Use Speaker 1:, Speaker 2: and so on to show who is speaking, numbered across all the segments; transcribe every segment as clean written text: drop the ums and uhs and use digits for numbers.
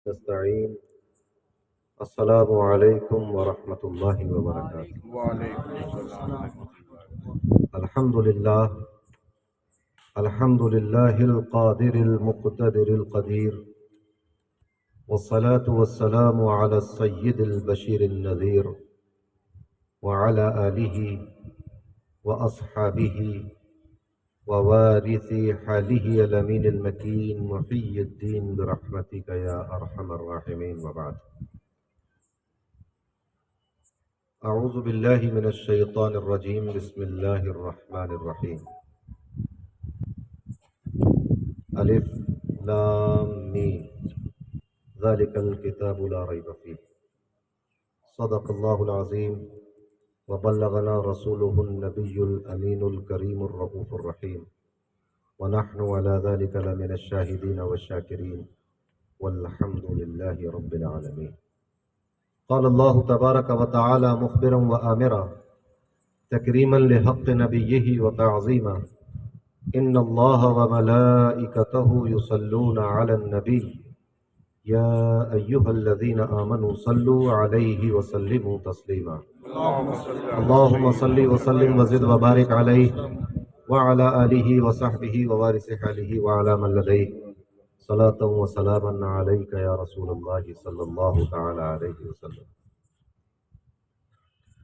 Speaker 1: نستعين. السلام عليكم ورحمة الله وبركاته.
Speaker 2: وعلیکم السلام
Speaker 1: الحمد لله القادر المقتدر القدير، والصلاة والسلام على السيد البشير النذير وعلى آله وأصحابه ووارث حاله الأمين المكين محي الدين برحمتك يا أرحم الراحمين، وبعد. أعوذ بالله من الشيطان الرجيم. بسم الله الرحمن الرحيم. ألف لام ميم ذلك الكتاب لا ريب فيه. صدق الله العظيم وبلغنا رسوله النبي الأمين الكريم الرؤوف الرحيم، ونحن على ذلك لمن الشاهدين والشاكرين، والحمد لله رب العالمين. قال الله تبارك وتعالى مخبرا وآمرا تكريما لحق نبيه وتعظيما: إن الله وملائكته يصلون على النبي يا أيها الذين آمنوا صلوا عليه وسلموا تسليما. اللهم صل وسلم وزد وبارك عليه وعلى آله وصحبه ووارث حاله وعلى من لديه صلاة وسلاما عليك يا رسول الله صلی اللہ تعالی علیہ وسلم.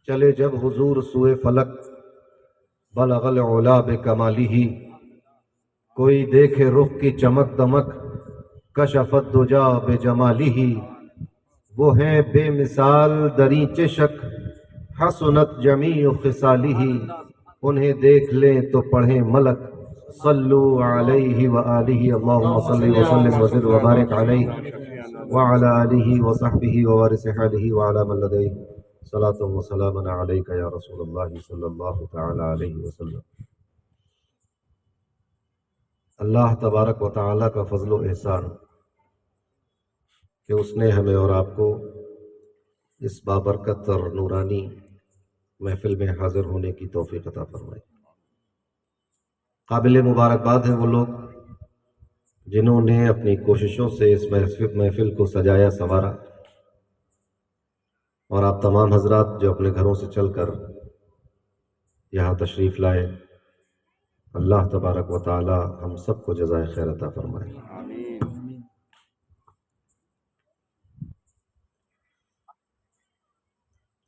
Speaker 1: چلے جب حضور سوئے فلک بلغ العلا بکمالہ، کوئی دیکھے رخ کی چمک دمک کشفت دجا بجمالہ. وہ ہیں بے مثال دریں چشک حسنت جمیع خصالہ. انہیں دیکھ لیں تو پڑھیں ملک صلو علیہ وآلہ. اللہم صلی وسلم وزد وبارک علیہ وعلی آلہ وصحبہ ووارث حالہ وعلی من لدیہ صلاۃ وسلام علیک یا رسول اللہ صلی اللہ تعالی علیہ وسلم. اللہ تبارک و تعالی کا فضل و احسان کہ اس نے ہمیں اور آپ کو اس بابرکت اور نورانی محفل میں حاضر ہونے کی توفیق عطا فرمائی. قابل مبارکباد ہیں وہ لوگ جنہوں نے اپنی کوششوں سے اس محفل کو سجایا سنوارا، اور آپ تمام حضرات جو اپنے گھروں سے چل کر یہاں تشریف لائے. اللہ تبارک و تعالی ہم سب کو جزائے خیر عطا فرمائے.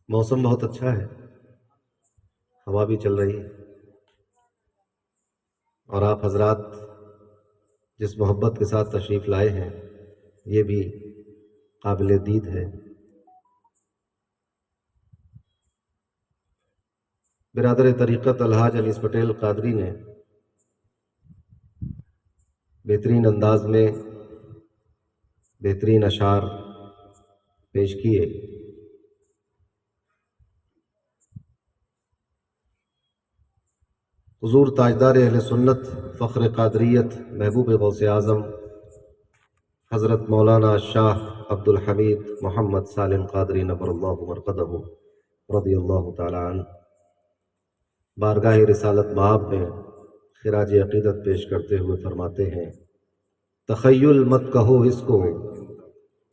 Speaker 1: موسم بہت اچھا ہے، ہوا بھی چل رہی ہے، اور آپ حضرات جس محبت کے ساتھ تشریف لائے ہیں یہ بھی قابل دید ہے. برادر طریقت الحاج انیس پٹیل قادری نے بہترین انداز میں بہترین اشعار پیش کیے. حضور تاجدار اہل سنت فخر قادریت محبوب غوث اعظم حضرت مولانا شاہ عبد الحمید محمد سالم قادری نبر اللہ مرقدہ رضی اللہ تعالی عنہ بارگاہ رسالت باب میں خراج عقیدت پیش کرتے ہوئے فرماتے ہیں: تخیل مت کہو اس کو،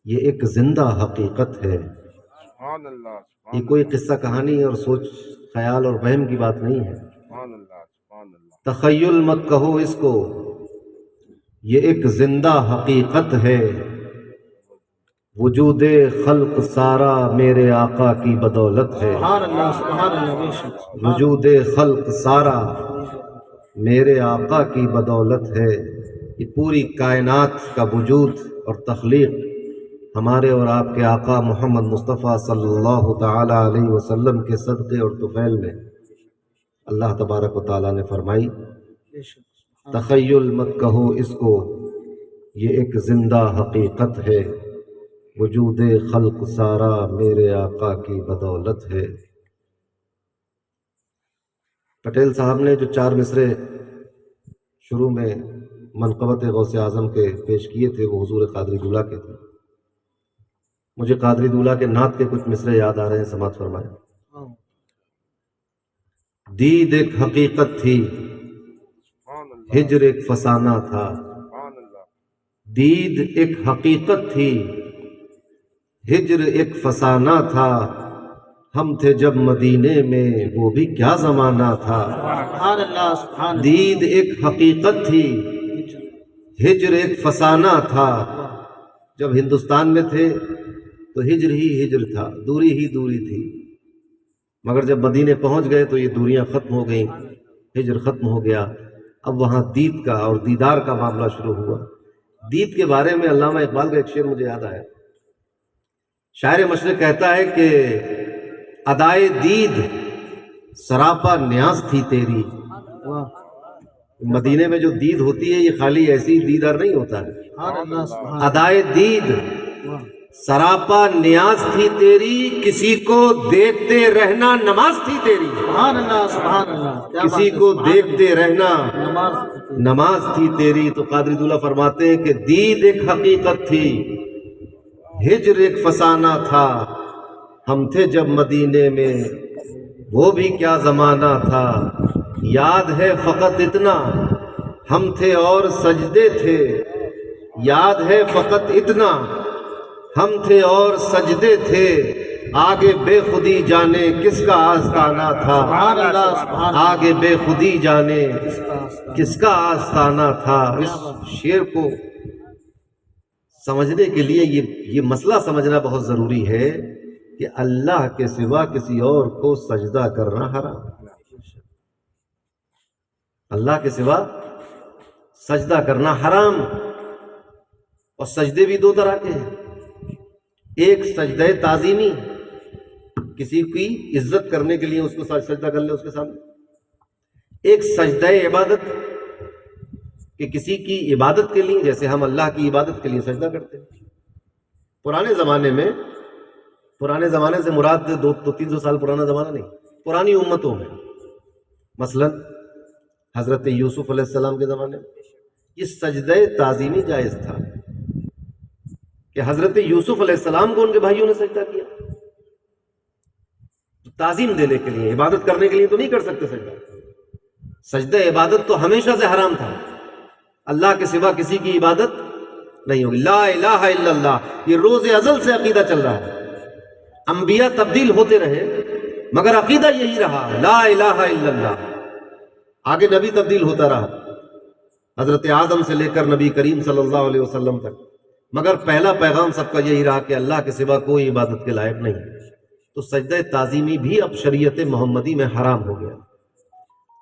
Speaker 1: یہ ایک زندہ حقیقت ہے.
Speaker 2: سبحان اللہ.
Speaker 1: یہ کوئی قصہ کہانی اور سوچ خیال اور وہم کی بات نہیں ہے.
Speaker 2: سبحان اللہ. سبحان اللہ.
Speaker 1: تخیل مت کہو اس کو، یہ ایک زندہ حقیقت ہے. وجود خلق سارا میرے آقا کی بدولت ہے. وجود خلق سارا میرے آقا کی بدولت ہے. یہ پوری کائنات کا وجود اور تخلیق ہمارے اور آپ کے آقا محمد مصطفیٰ صلی اللہ تعالی علیہ وسلم کے صدقے اور طفیل میں اللہ تبارک و تعالیٰ نے فرمائی. تخیل مت کہو اس کو، یہ ایک زندہ حقیقت ہے. وجود خلق سارا میرے آقا کی بدولت ہے. پٹیل صاحب نے جو 4 مصرے شروع میں منقبت غوث اعظم کے پیش کیے تھے وہ حضور قادری دولہ کے تھے. مجھے قادری دولہ کے نعت کے کچھ مصرے یاد آ رہے ہیں، سماعت فرمائیں. دید ایک حقیقت تھی، ہجر ایک فسانہ تھا. دید ایک حقیقت تھی، ہجر ایک فسانہ تھا، ہم تھے جب مدینے میں وہ بھی کیا زمانہ تھا۔
Speaker 3: سبحان اللہ سبحان اللہ۔
Speaker 1: دید ایک حقیقت تھی، ہجر ایک فسانہ تھا۔ جب ہندوستان میں تھے تو ہجر ہی ہجر تھا، دوری ہی دوری تھی، مگر جب مدینے پہنچ گئے تو یہ دوریاں ختم ہو گئیں، ہجر ختم ہو گیا۔ اب وہاں دید کا اور دیدار کا معاملہ شروع ہوا۔ دید کے بارے میں علامہ اقبال کا ایک شعر مجھے یاد آیا۔ شاعر مشرق کہتا ہے کہ ادائے دید سراپا نیاز تھی تیری۔ مدینے میں جو دید ہوتی ہے یہ خالی ایسی دیدار نہیں ہوتا ہے،
Speaker 3: سبحان اللہ سبحان
Speaker 1: ادائے دید سراپا نیاز تھی تیری، کسی کو دیکھتے رہنا نماز تھی تیری۔
Speaker 3: اللہ سبحان اللہ۔ کیا بات
Speaker 1: کسی
Speaker 3: ہے،
Speaker 1: کو
Speaker 3: سبحان
Speaker 1: دیکھتے رہنا
Speaker 3: اللہ۔ نماز
Speaker 1: نماز تھی تیری۔ تو قادری دولہ فرماتے ہیں کہ دید ایک حقیقت تھی، ہجر ایک فسانہ تھا، ہم تھے جب مدینے میں وہ بھی کیا زمانہ تھا۔ یاد ہے فقط اتنا ہم تھے اور سجدے تھے، یاد ہے فقط اتنا ہم تھے اور سجدے تھے، آگے بے خودی جانے کس کا آستانہ تھا۔
Speaker 3: سبحان اللہ سبحان اللہ۔
Speaker 1: آگے بے خودی جانے کس کا آستانہ تھا۔ اس شعر کو سمجھنے کے لیے یہ مسئلہ سمجھنا بہت ضروری ہے کہ اللہ کے سوا کسی اور کو سجدہ کرنا حرام ہے۔ اللہ کے سوا سجدہ کرنا حرام، اور سجدے بھی دو طرح کے ہیں۔ ایک سجدہ تعظیمی، کسی کی عزت کرنے کے لیے اس کو سجدہ کر لے اس کے سامنے۔ ایک سجدہ عبادت کہ کسی کی عبادت کے لیے، جیسے ہم اللہ کی عبادت کے لیے سجدہ کرتے ہیں۔ پرانے زمانے سے مراد 200-300 سال پرانا زمانہ نہیں، پرانی امتوں میں، مثلا حضرت یوسف علیہ السلام کے زمانے میں یہ سجدہ تعظیمی جائز تھا کہ حضرت یوسف علیہ السلام کو ان کے بھائیوں نے سجدہ کیا، تعظیم دینے کے لیے، عبادت کرنے کے لیے تو نہیں کر سکتے سجدہ۔ سجدہ عبادت تو ہمیشہ سے حرام تھا، اللہ کے سوا کسی کی عبادت نہیں ہوگی۔ لا الہ الا اللہ یہ روز ازل سے عقیدہ چل رہا ہے، انبیاء تبدیل ہوتے رہے مگر عقیدہ یہی رہا، لا الہ الا اللہ۔ آگے نبی تبدیل ہوتا رہا، حضرت آدم سے لے کر نبی کریم صلی اللہ علیہ وسلم تک، مگر پہلا پیغام سب کا یہی رہا کہ اللہ کے سوا کوئی عبادت کے لائق نہیں۔ تو سجدہ تعظیمی بھی اب شریعت محمدی میں حرام ہو گیا۔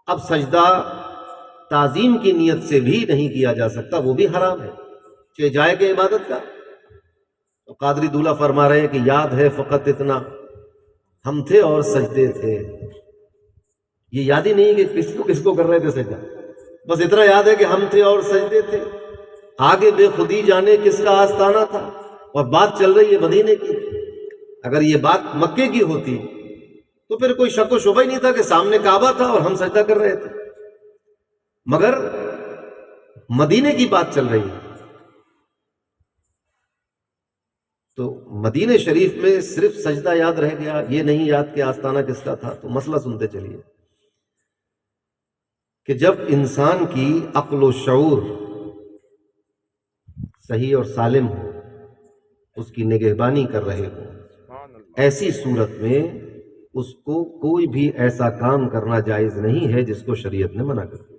Speaker 1: اب سجدہ تعظیم کی نیت سے بھی نہیں کیا جا سکتا، وہ بھی حرام ہے، چاہے جائے کہ عبادت کا۔ تو قادری دولہ فرما رہے ہیں کہ یاد ہے فقط اتنا ہم تھے اور سجدے تھے۔ یہ یاد ہی نہیں کہ کس کو کر رہے تھے سجدہ، بس اتنا یاد ہے کہ ہم تھے اور سجدے تھے، آگے بے خودی جانے کس کا آستانہ تھا۔ اور بات چل رہی ہے مدینے کی، اگر یہ بات مکے کی ہوتی تو پھر کوئی شک و شبہ ہی نہیں تھا کہ سامنے کعبہ تھا اور ہم سجدہ کر رہے تھے، مگر مدینے کی بات چل رہی ہے۔ تو مدینہ شریف میں صرف سجدہ یاد رہ گیا، یہ نہیں یاد کہ آستانہ کس کا تھا۔ تو مسئلہ سنتے چلیے کہ جب انسان کی عقل و شعور صحیح اور سالم ہو، اس کی نگہبانی کر رہے ہو، ایسی صورت میں اس کو کوئی بھی ایسا کام کرنا جائز نہیں ہے جس کو شریعت نے منع کر دیا۔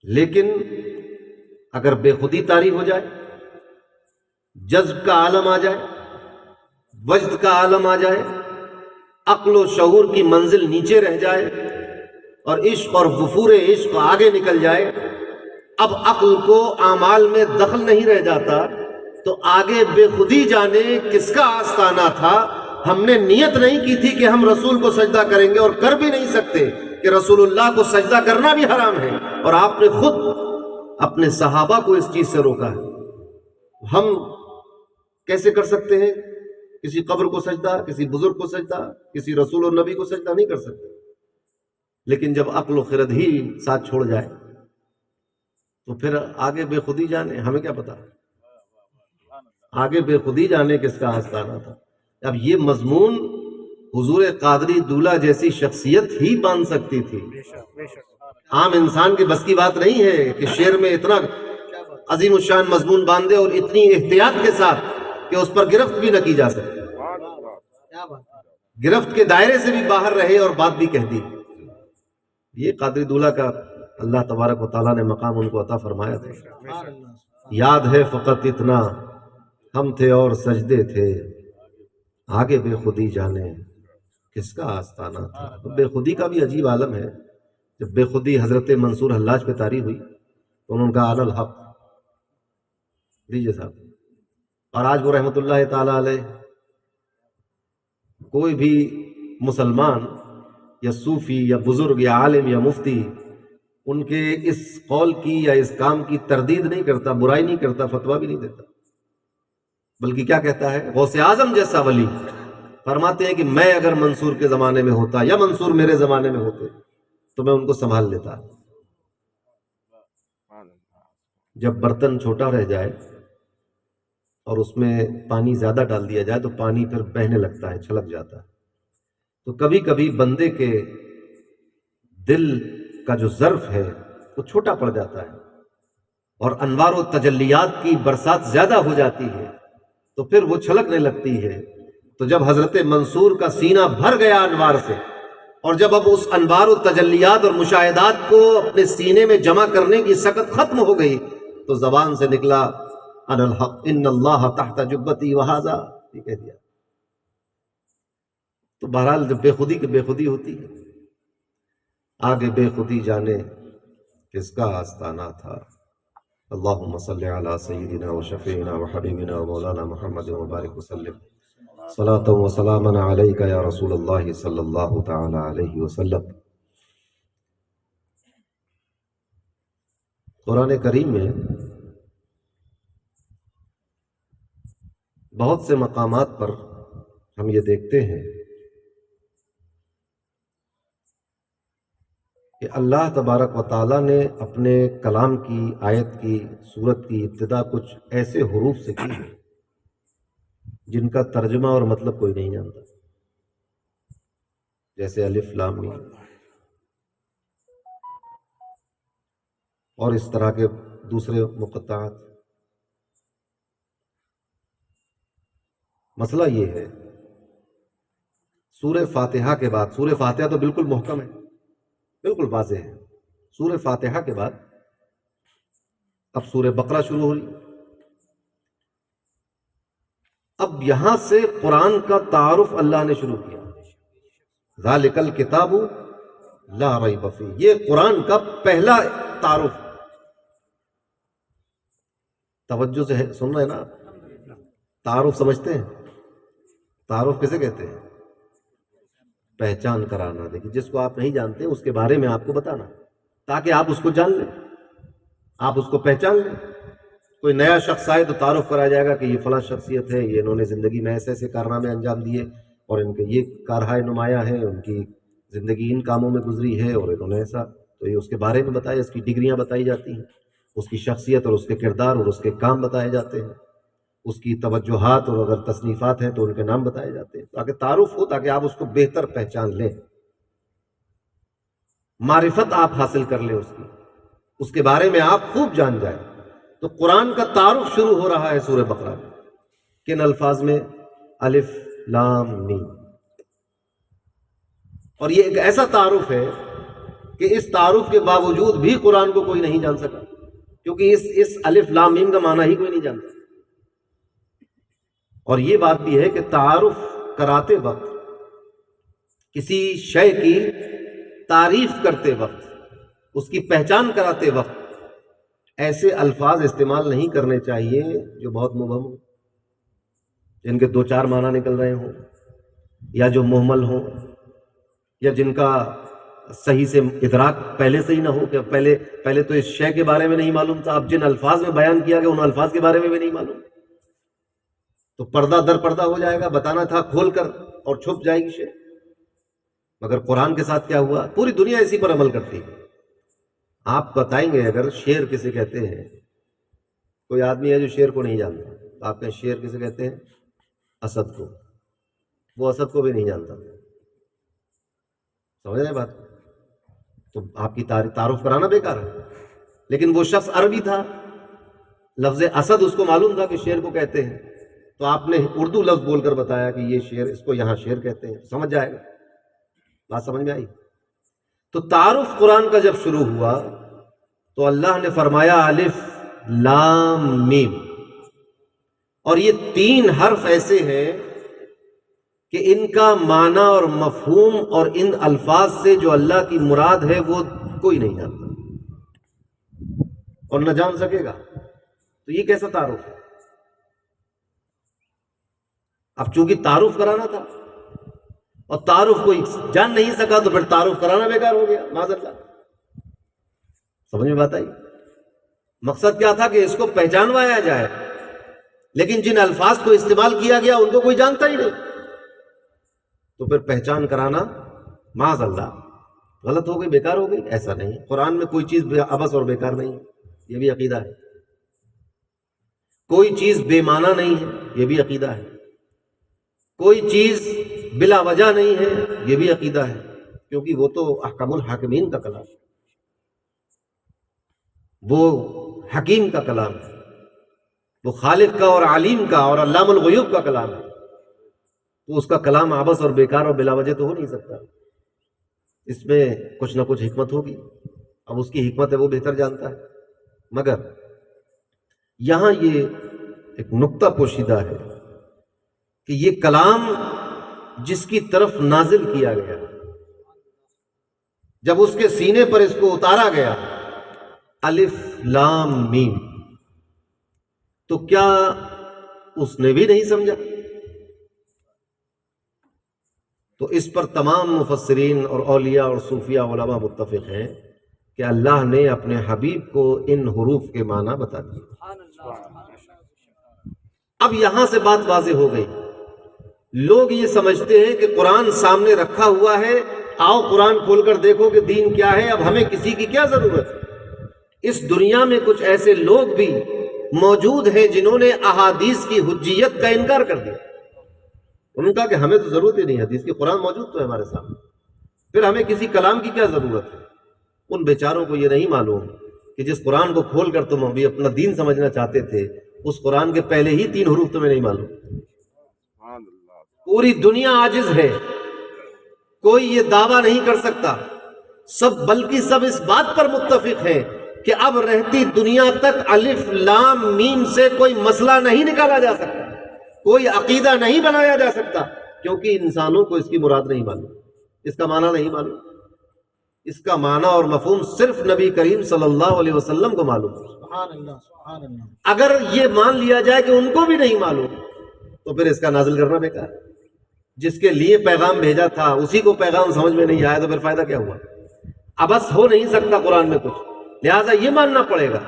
Speaker 1: لیکن اگر بے خودی طاری ہو جائے، جذب کا عالم آ جائے، وجد کا عالم آ جائے، عقل و شعور کی منزل نیچے رہ جائے اور عشق اور وفور عشق آگے نکل جائے، اب عقل کو اعمال میں دخل نہیں رہ جاتا، تو آگے بے خودی جانے کس کا آستانہ تھا۔ ہم نے نیت نہیں کی تھی کہ ہم رسول کو سجدہ کریں گے، اور کر بھی نہیں سکتے کہ رسول اللہ کو سجدہ کرنا بھی حرام ہے، اور آپ نے خود اپنے صحابہ کو اس چیز سے روکا ہے۔ ہم کیسے کر سکتے ہیں کسی قبر کو سجدہ، کسی بزرگ کو سجدہ، کسی رسول اور نبی کو سجدہ نہیں کر سکتے۔ لیکن جب عقل و خرد ہی ساتھ چھوڑ جائے تو پھر آگے بے خودی جانے، ہمیں کیا پتا آگے بے خودی جانے کس کا آستانہ تھا۔ اب یہ مضمون حضور قادری دولہ جیسی شخصیت ہی باندھ سکتی تھی، عام انسان کے بس کی بات نہیں ہے کہ شعر میں اتنا عظیم الشان مضمون باندھے اور اتنی احتیاط کے ساتھ کہ اس پر گرفت بھی نہ کی جا سکے،
Speaker 2: سبحان اللہ
Speaker 3: کیا بات ہے
Speaker 1: گرفت کے دائرے سے بھی باہر رہے اور بات بھی کہہ دی۔ یہ قادری دولہ کا اللہ تبارک و تعالیٰ نے مقام ان کو عطا فرمایا تھا۔
Speaker 3: سبحان اللہ
Speaker 1: یاد ہے فقط اتنا ہم تھے اور سجدے تھے، آگے بے خودی جانے کس کا آستانہ تھا۔ بے خودی کا بھی عجیب عالم ہے۔ جب بے خودی حضرت منصور حلاج پہ طاری ہوئی تو انہوں نے کہا انا الحق، دیجیے صاحب۔ اور آج وہ رحمۃ اللہ تعالیٰ علیہ کوئی بھی مسلمان یا صوفی یا بزرگ یا عالم یا مفتی ان کے اس قول کی یا اس کام کی تردید نہیں کرتا، برائی نہیں کرتا، فتویٰ بھی نہیں دیتا، بلکہ کیا کہتا ہے؟ غوث اعظم جیسا ولی فرماتے ہیں کہ میں اگر منصور کے زمانے میں ہوتا یا منصور میرے زمانے میں ہوتے تو میں ان کو سنبھال لیتا۔
Speaker 2: سبحان اللہ
Speaker 1: جب برتن چھوٹا رہ جائے اور اس میں پانی زیادہ ڈال دیا جائے تو پانی پھر بہنے لگتا ہے، چھلک جاتا ہے۔ تو کبھی کبھی بندے کے دل کا جو ظرف ہے وہ چھوٹا پڑ جاتا ہے اور انوار و تجلیات کی برسات زیادہ ہو جاتی ہے تو پھر وہ چھلکنے لگتی ہے۔ تو جب حضرت منصور کا سینہ بھر گیا انوار سے، اور جب اب اس انوار و تجلیات اور مشاہدات کو اپنے سینے میں جمع کرنے کی سکت ختم ہو گئی تو زبان سے نکلا انا الحق ان اللہ تحت جبتی وہذا، یہ کہہ دیا۔ تو بہرحال جب بے خودی کی بے خودی ہوتی ہے، آگے بے خودی جانے کس کا آستانہ تھا۔ اللہم صلی علی سیدنا و شفیعنا و حبیبنا و مولانا محمد مبارک وسلم، صلاۃ و سلاما علیک یا رسول اللہ صلی اللہ تعالی علیہ وسلم۔ قرآن کریم میں بہت سے مقامات پر ہم یہ دیکھتے ہیں کہ اللہ تبارک و تعالیٰ نے اپنے کلام کی، آیت کی، سورت کی ابتدا کچھ ایسے حروف سے کی ہے جن کا ترجمہ اور مطلب کوئی نہیں جانتا، جیسے الف لام میم اور اس طرح کے دوسرے مقطعات۔ مسئلہ یہ ہے، سورہ فاتحہ کے بعد، سورہ فاتحہ تو بالکل محکم ہے، بالکل واضح ہے، سورہ فاتحہ کے بعد اب سورہ بقرہ شروع ہو رہی۔ اب یہاں سے قرآن کا تعارف اللہ نے شروع کیا، ذالک الکتاب لا ریب فیہ، یہ قرآن کا پہلا تعارف۔ توجہ سے سن رہے ہیں نا؟ تعارف سمجھتے ہیں؟ تعارف کسے کہتے ہیں؟ پہچان کرانا۔ دیکھیے جس کو آپ نہیں جانتے اس کے بارے میں آپ کو بتانا تاکہ آپ اس کو جان لیں، آپ اس کو پہچان لیں۔ کوئی نیا شخص آئے تو تعارف کرایا جائے گا کہ یہ فلاں شخصیت ہے، یہ انہوں نے زندگی میں ایسے ایسے کارنامے انجام دیے اور ان کے یہ کارہائے نمایاں ہیں، ان کی زندگی ان کاموں میں گزری ہے اور انہوں نے ایسا، تو یہ اس کے بارے میں بتایا، اس کی ڈگریاں بتائی جاتی ہیں، اس کی شخصیت اور اس کے کردار اور اس کے کام بتائے جاتے ہیں، اس کی توجہات اور اگر تصنیفات ہیں تو ان کے نام بتائے جاتے ہیں، تاکہ تعارف ہو، تاکہ آپ اس کو بہتر پہچان لیں، معرفت آپ حاصل کر لیں اس کی، اس کے بارے میں آپ خوب جان جائیں۔ تو قرآن کا تعارف شروع ہو رہا ہے سورہ بقرہ میں، کن الفاظ میں؟ الف لام میم۔ اور یہ ایک ایسا تعارف ہے کہ اس تعارف کے باوجود بھی قرآن کو کوئی نہیں جان سکا، کیونکہ اس الف لام میم کا معنی ہی کوئی نہیں جانتا۔ اور یہ بات بھی ہے کہ تعارف کراتے وقت، کسی شے کی تعریف کرتے وقت، اس کی پہچان کراتے وقت ایسے الفاظ استعمال نہیں کرنے چاہیے جو بہت مبہم ہوں، جن کے دو چار معنی نکل رہے ہوں، یا جو مہمل ہوں، یا جن کا صحیح سے ادراک پہلے سے ہی نہ ہو، کہ پہلے تو اس شے کے بارے میں نہیں معلوم تھا، اب جن الفاظ میں بیان کیا گیا ان الفاظ کے بارے میں بھی نہیں معلوم، تو پردہ در پردہ ہو جائے گا، بتانا تھا کھول کر اور چھپ جائے گی شے۔ مگر قرآن کے ساتھ کیا ہوا؟ پوری دنیا اسی پر عمل کرتی ہے۔ آپ بتائیں گے اگر شیر کسے کہتے ہیں، کوئی آدمی ہے جو شیر کو نہیں جانتا، تو آپ کہیں شیر کسے کہتے ہیں؟ اسد کو، وہ اسد کو بھی نہیں جانتا، سمجھ رہے ہیں بات؟ تو آپ کی تعارف کرانا بیکار ہے۔ لیکن وہ شخص عربی تھا، لفظ اسد اس کو معلوم تھا کہ شیر کو کہتے ہیں، تو آپ نے اردو لفظ بول کر بتایا کہ یہ شیر، اس کو یہاں شیر کہتے ہیں، سمجھ جائے گا، بات سمجھ میں آئی؟ تو تعارف قرآن کا جب شروع ہوا تو اللہ نے فرمایا الف لام میم، اور یہ 3 حرف ایسے ہیں کہ ان کا معنی اور مفہوم اور ان الفاظ سے جو اللہ کی مراد ہے وہ کوئی نہیں جانتا اور نہ جان سکے گا۔ تو یہ کیسا تعارف ہے؟ اب چونکہ تعارف کرانا تھا اور تعارف کوئی جان نہیں سکا تو پھر تعارف کرانا بیکار ہو گیا، معاذ اللہ۔ سمجھ میں بات آئی؟ مقصد کیا تھا کہ اس کو پہچانوایا جائے، لیکن جن الفاظ کو استعمال کیا گیا ان کو کوئی جانتا ہی نہیں، تو پھر پہچان کرانا معاذ اللہ غلط ہو گئی، بیکار ہو گئی۔ ایسا نہیں، قرآن میں کوئی چیز عبث اور بیکار نہیں، یہ بھی عقیدہ ہے۔ کوئی چیز بے معنی نہیں ہے، یہ بھی عقیدہ ہے۔ کوئی چیز بلا وجہ نہیں ہے، یہ بھی عقیدہ ہے، کیونکہ وہ تو احکم الحاکمین کا کلام ہے، وہ حکیم کا کلام ہے، وہ خالق کا اور علیم کا اور علام الغیوب کا کلام ہے، تو اس کا کلام عبث اور بیکار اور بلا وجہ تو ہو نہیں سکتا، اس میں کچھ نہ کچھ حکمت ہوگی۔ اب اس کی حکمت ہے وہ بہتر جانتا ہے، مگر یہاں یہ ایک نقطہ پوشیدہ ہے کہ یہ کلام جس کی طرف نازل کیا گیا، جب اس کے سینے پر اس کو اتارا گیا الف لام میم، تو کیا اس نے بھی نہیں سمجھا؟ تو اس پر تمام مفسرین اور اولیاء اور صوفیاء علماء متفق ہیں کہ اللہ نے اپنے حبیب کو ان حروف کے معنی بتا دیے۔ اب یہاں سے بات واضح ہو گئی۔ لوگ یہ سمجھتے ہیں کہ قرآن سامنے رکھا ہوا ہے، آؤ قرآن کھول کر دیکھو کہ دین کیا ہے، اب ہمیں کسی کی کیا ضرورت ہے۔ اس دنیا میں کچھ ایسے لوگ بھی موجود ہیں جنہوں نے احادیث کی حجیت کا انکار کر دیا۔ انہوں نے کہا کہ ہمیں تو ضرورت ہی نہیں حدیث کی، قرآن موجود تو ہے ہمارے سامنے، پھر ہمیں کسی کلام کی کیا ضرورت ہے۔ ان بیچاروں کو یہ نہیں معلوم کہ جس قرآن کو کھول کر تم ابھی اپنا دین سمجھنا چاہتے تھے، اس قرآن کے پہلے ہی 3 حروف تمہیں نہیں معلوم۔ پوری دنیا عاجز ہے، کوئی یہ دعویٰ نہیں کر سکتا، سب بلکہ سب اس بات پر متفق ہیں کہ اب رہتی دنیا تک الف لام میم سے کوئی مسئلہ نہیں نکالا جا سکتا، کوئی عقیدہ نہیں بنایا جا سکتا، کیونکہ انسانوں کو اس کی مراد نہیں معلوم، اس کا معنی نہیں معلوم، اس کا معنی اور مفہوم صرف نبی کریم صلی اللہ علیہ وسلم کو معلوم ہے۔
Speaker 3: سبحان اللہ، سبحان اللہ۔
Speaker 1: اگر یہ مان لیا جائے کہ ان کو بھی نہیں معلوم تو پھر اس کا نازل کرنا بیکار ہے۔ جس کے لیے پیغام بھیجا تھا اسی کو پیغام سمجھ میں نہیں آیا تو پھر فائدہ کیا ہوا؟ عبث ہو نہیں سکتا قرآن میں کچھ، لہٰذا یہ ماننا پڑے گا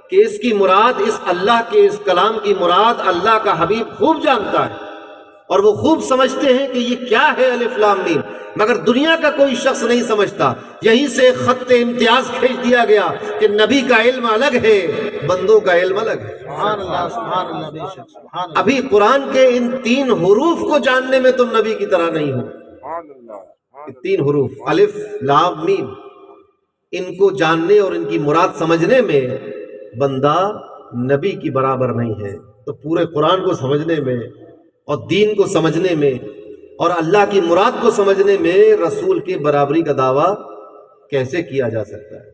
Speaker 1: کہ اس کی مراد، اس اللہ کے اس کلام کی مراد اللہ کا حبیب خوب جانتا ہے، اور وہ خوب سمجھتے ہیں کہ یہ کیا ہے الف لام میم، مگر دنیا کا کوئی شخص نہیں سمجھتا۔ یہیں سے ایک خط امتیاز کھینچ دیا گیا کہ نبی کا علم الگ ہے، بندوں کا علم الگ ہے۔
Speaker 3: سبحان اللہ، سبحان اللہ، بے شک سبحان اللہ۔
Speaker 1: ابھی قرآن کے ان 3 حروف کو جاننے میں تم نبی کی طرح نہیں ہو۔
Speaker 2: سبحان اللہ،
Speaker 1: 3 حروف الف لام میم، ان کو جاننے اور ان کی مراد سمجھنے میں بندہ نبی کی برابر نہیں ہے، تو پورے قرآن کو سمجھنے میں اور دین کو سمجھنے میں اور اللہ کی مراد کو سمجھنے میں رسول کی برابری کا دعویٰ کیسے کیا جا سکتا ہے؟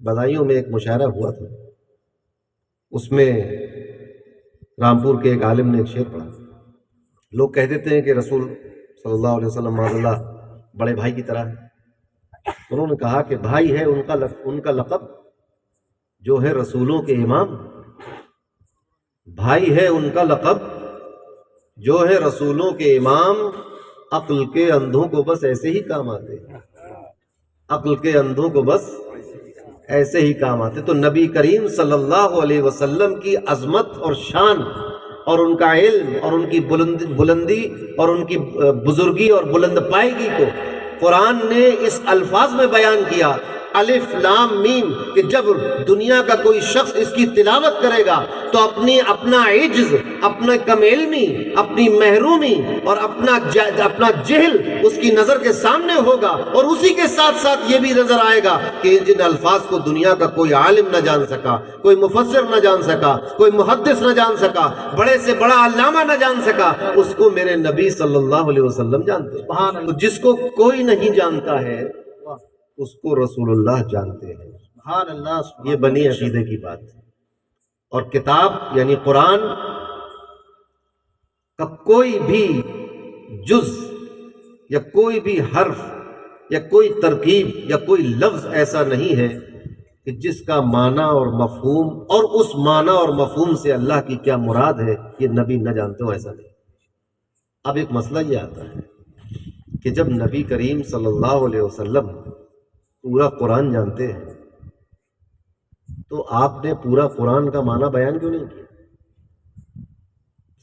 Speaker 1: بدایوں میں ایک مشاعرہ ہوا تھا، اس میں رامپور کے ایک عالم نے ایک شعر پڑھا۔ لوگ کہہ دیتے ہیں کہ رسول صلی اللہ علیہ وسلم معاذ اللہ بڑے بھائی کی طرح ہے۔ انہوں نے کہا کہ بھائی ہے ان کا لقب جو ہے رسولوں کے امام، بھائی ہے ان کا لقب جو ہے رسولوں کے امام، عقل کے اندھوں کو بس ایسے ہی کام آتے، عقل کے اندھوں کو بس ایسے ہی کام آتے۔ تو نبی کریم صلی اللہ علیہ وسلم کی عظمت اور شان اور ان کا علم اور ان کی بلندی اور ان کی بزرگی اور بلند پائیگی کو قرآن نے اس الفاظ میں بیان کیا، الف لام میم کہ جب دنیا کا کوئی شخص اس کی تلاوت کرے گا تو اپنا عجز، اپنا کم علمی، اپنی محرومی اور اپنا جہل اس کی نظر کے سامنے ہوگا، اور اسی کے ساتھ ساتھ یہ بھی نظر آئے گا کہ جن الفاظ کو دنیا کا کوئی عالم نہ جان سکا، کوئی مفسر نہ جان سکا، کوئی محدث نہ جان سکا، بڑے سے بڑا علامہ نہ جان سکا، اس کو میرے نبی صلی اللہ علیہ وسلم جانتے ہیں۔ تو جس کو کوئی نہیں جانتا ہے اس کو رسول اللہ جانتے ہیں۔
Speaker 3: سبحان اللہ، سبحان
Speaker 1: یہ بنی عقیدے کی بات ہے۔ اور کتاب یعنی قرآن کا کوئی بھی جز یا کوئی بھی حرف یا کوئی ترکیب یا کوئی لفظ ایسا نہیں ہے کہ جس کا معنی اور مفہوم اور اس معنی اور مفہوم سے اللہ کی کیا مراد ہے یہ نبی نہ جانتے ہو، ایسا نہیں۔ اب ایک مسئلہ یہ آتا ہے کہ جب نبی کریم صلی اللہ علیہ وسلم پورا قرآن جانتے ہیں تو آپ نے پورا قرآن کا معنی بیان کیوں نہیں کیا؟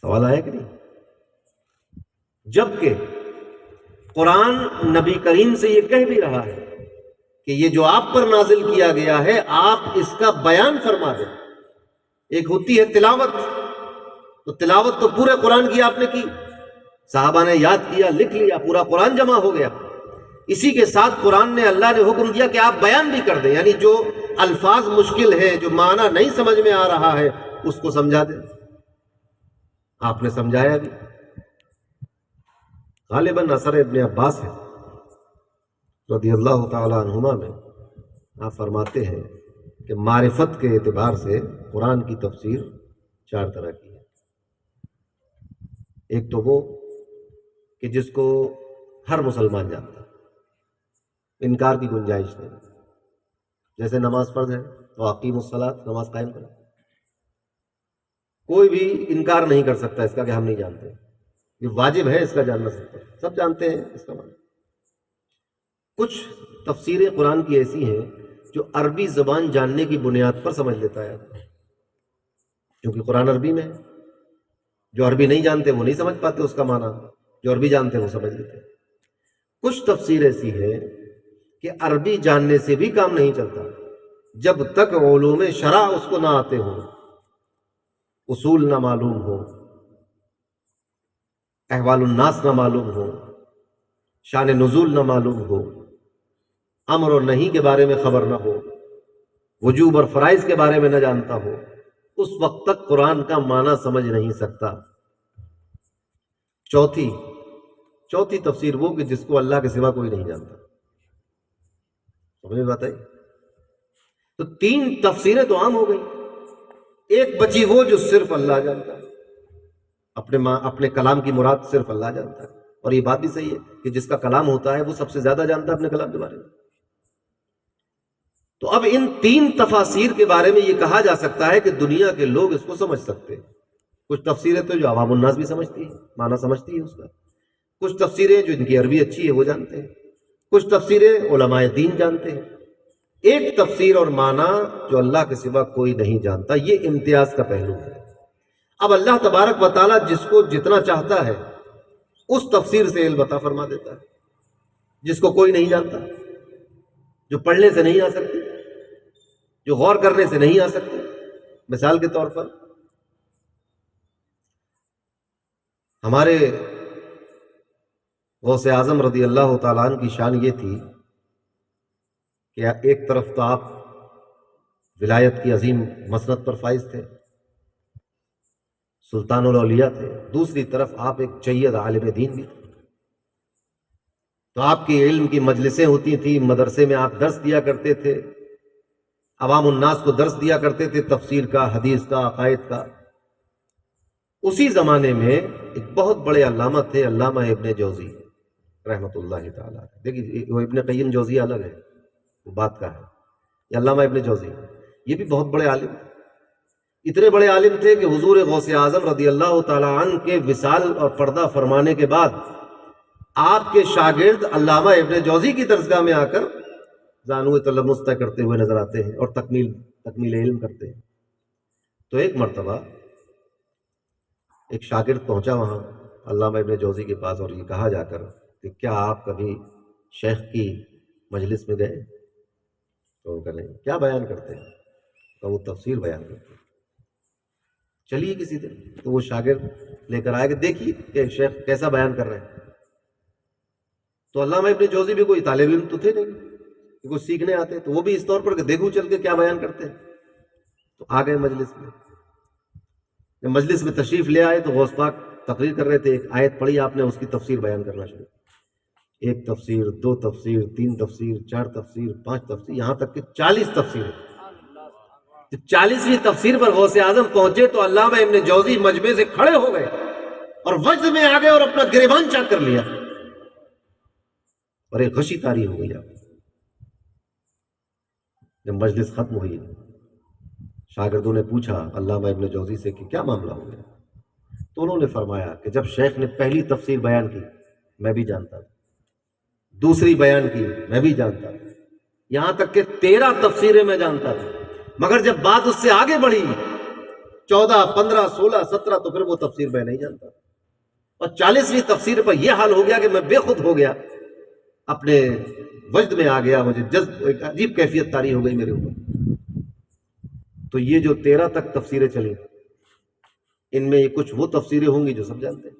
Speaker 1: سوال آیا کہ نہیں؟ جبکہ قرآن نبی کریم سے یہ کہہ بھی رہا ہے کہ یہ جو آپ پر نازل کیا گیا ہے آپ اس کا بیان فرما دیں۔ ایک ہوتی ہے تلاوت، تو تلاوت تو پورے قرآن کی آپ نے کی، صحابہ نے یاد کیا، لکھ لیا، پورا قرآن جمع ہو گیا۔ اسی کے ساتھ قرآن نے اللہ نے حکم دیا کہ آپ بیان بھی کر دیں، یعنی جو الفاظ مشکل ہے، جو معنی نہیں سمجھ میں آ رہا ہے اس کو سمجھا دیں۔ آپ نے سمجھایا بھی۔ غالباً اثر ابن عباس ہے رضی اللہ تعالی عنہما میں آپ فرماتے ہیں کہ معرفت کے اعتبار سے قرآن کی تفسیر 4 طرح کی ہے۔ ایک تو وہ کہ جس کو ہر مسلمان جانتا ہے، انکار کی گنجائش نہیں، جیسے نماز فرض ہے تو اقیموا الصلاۃ، نماز قائم کرو، کوئی بھی انکار نہیں کر سکتا اس کا کہ ہم نہیں جانتے، یہ واجب ہے اس کا جاننا، سب جانتے ہیں اس کا معنی۔ کچھ تفسیریں قرآن کی ایسی ہیں جو عربی زبان جاننے کی بنیاد پر سمجھ لیتا ہے، کیونکہ قرآن عربی میں ہے، جو عربی نہیں جانتے وہ نہیں سمجھ پاتے اس کا معنی، جو عربی جانتے ہیں وہ سمجھ لیتے ہیں۔ کچھ تفسیر ایسی ہے کہ عربی جاننے سے بھی کام نہیں چلتا جب تک علوم شرع اس کو نہ آتے ہوں، اصول نہ معلوم ہو، احوال الناس نہ معلوم ہو، شان نزول نہ معلوم ہو، امر اور نہیں کے بارے میں خبر نہ ہو، وجوب اور فرائض کے بارے میں نہ جانتا ہو، اس وقت تک قرآن کا معنی سمجھ نہیں سکتا۔ چوتھی تفسیر وہ کہ جس کو اللہ کے سوا کوئی نہیں جانتا۔ سمجھ میں بات آئی؟ تو 3 تفسیریں تو عام ہو گئی، ایک بچی وہ جو صرف اللہ جانتا ہے، اپنے کلام کی مراد صرف اللہ جانتا ہے، اور یہ بات بھی صحیح ہے کہ جس کا کلام ہوتا ہے وہ سب سے زیادہ جانتا ہے اپنے کلام کے بارے میں۔ تو اب ان 3 تفاسیر کے بارے میں یہ کہا جا سکتا ہے کہ دنیا کے لوگ اس کو سمجھ سکتے ہیں۔ کچھ تفسیریں تو جو عوام الناس بھی سمجھتی ہے، معنی سمجھتی ہے اس کا، کچھ تفسیریں جو ان کی عربی اچھی ہے وہ جانتے ہیں، کچھ تفسیریں علماء دین جانتے ہیں، ایک تفسیر اور معنی جو اللہ کے سوا کوئی نہیں جانتا۔ یہ امتیاز کا پہلو ہے۔ اب اللہ تبارک و تعالیٰ جس کو جتنا چاہتا ہے اس تفسیر سے علم عطا فرما دیتا ہے، جس کو کوئی نہیں جانتا، جو پڑھنے سے نہیں آ سکتی، جو غور کرنے سے نہیں آ سکتی۔ مثال کے طور پر ہمارے غوث اعظم رضی اللہ تعالیٰ عنہ کی شان یہ تھی کہ ایک طرف تو آپ ولایت کی عظیم مسند پر فائز تھے، سلطان الاولیاء تھے، دوسری طرف آپ ایک جید عالم دین بھی تھے۔ تو آپ کی علم کی مجلسیں ہوتی تھیں، مدرسے میں آپ درس دیا کرتے تھے، عوام الناس کو درس دیا کرتے تھے تفسیر کا، حدیث کا، عقائد کا۔ اسی زمانے میں ایک بہت بڑے علامہ تھے، علامہ ابن جوزی رحمۃ اللہ تعالیٰ۔ دیکھیے وہ ابن قیم جوزی الگ ہے، وہ بات کا ہے، یہ علامہ ابن جوزی یہ بھی بہت بڑے عالم تھے۔ اتنے بڑے عالم تھے کہ حضور غوث اعظم رضی اللہ تعالیٰ عنہ کے وصال اور پردہ فرمانے کے بعد آپ کے شاگرد علامہ ابن جوزی کی درسگاہ میں آ کر زانو تلمس طے کرتے ہوئے نظر آتے ہیں اور تکمیل علم کرتے ہیں۔ تو ایک مرتبہ ایک شاگرد پہنچا وہاں علامہ ابن جوزی کے پاس، اور یہ کہا جا کر کہ کیا آپ کبھی شیخ کی مجلس میں گئے؟ تو ان کا نہیں کیا بیان کرتے ہیں، تو وہ تفسیر بیان کرتے ہیں۔ چلیے کسی دن تو وہ شاگرد لے کر آئے کہ دیکھیے کہ شیخ کیسا بیان کر رہے ہیں۔ تو علامہ ابن جوزی بھی کوئی طالب علم تو تھے نہیں کہ کوئی سیکھنے آتے، تو وہ بھی اس طور پر کہ دیکھو چل کے کیا بیان کرتے ہیں۔ تو آ گئے مجلس میں، جب مجلس میں تشریف لے آئے تو غوث پاک تقریر کر رہے تھے، ایک آیت پڑھی آپ نے، اس کی تفسیر بیان کرنا شروع، ایک تفسیر، دو تفسیر، تین تفسیر، چار تفسیر، پانچ تفسیر، یہاں تک کہ 40 تفسیر۔ 40ویں تفسیر پر غوث اعظم پہنچے تو علامہ ابن جوزی مجمع سے کھڑے ہو گئے اور وجد میں آ گئے اور اپنا گریبان چاک کر لیا اور ایک غشی طاری ہو گئی۔ جب مجلس ختم ہوئی، شاگردوں نے پوچھا علامہ ابن جوزی سے کہ کیا معاملہ ہو گیا، تو انہوں نے فرمایا کہ جب شیخ نے پہلی تفسیر بیان کی میں بھی جانتا تھا، دوسری بیان کی میں بھی جانتا تھا، یہاں تک کہ 13 تفسیریں میں جانتا تھا، مگر جب بات اس سے آگے بڑھی 14، 15، 16، 17 تو پھر وہ تفسیر میں نہیں جانتا، اور 40ویں تفسیر پر یہ حال ہو گیا کہ میں بے خود ہو گیا، اپنے وجد میں آ گیا، مجھے جذب، ایک عجیب کیفیت طاری ہو گئی میرے اوپر۔ تو یہ جو 13 تک تفسیریں چلی، ان میں کچھ وہ تفسیریں ہوں گی جو سب جانتے ہیں،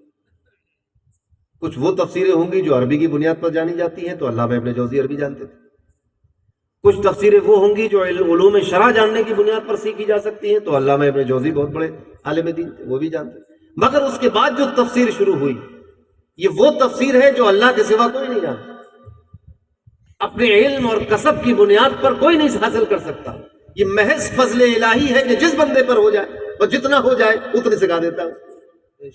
Speaker 1: کچھ وہ تفسیریں ہوں گی جو عربی کی بنیاد پر جانی جاتی ہیں، تو علامہ ابن جوزی عربی جانتے تھے، کچھ تفسیریں وہ ہوں گی جو علوم شرع جاننے کی بنیاد پر سیکھی جا سکتی ہیں، تو علامہ ابن جوزی بہت بڑے عالم دین تھے، وہ بھی جانتے تھے۔ مگر اس کے بعد جو تفسیر شروع ہوئی، یہ وہ تفسیر ہے جو اللہ کے سوا کوئی نہیں جانتا، اپنے علم اور کسب کی بنیاد پر کوئی نہیں حاصل کر سکتا، یہ محض فضل الہی ہے کہ جس بندے پر ہو جائے اور جتنا ہو جائے اتنے سکھا دیتا ہے۔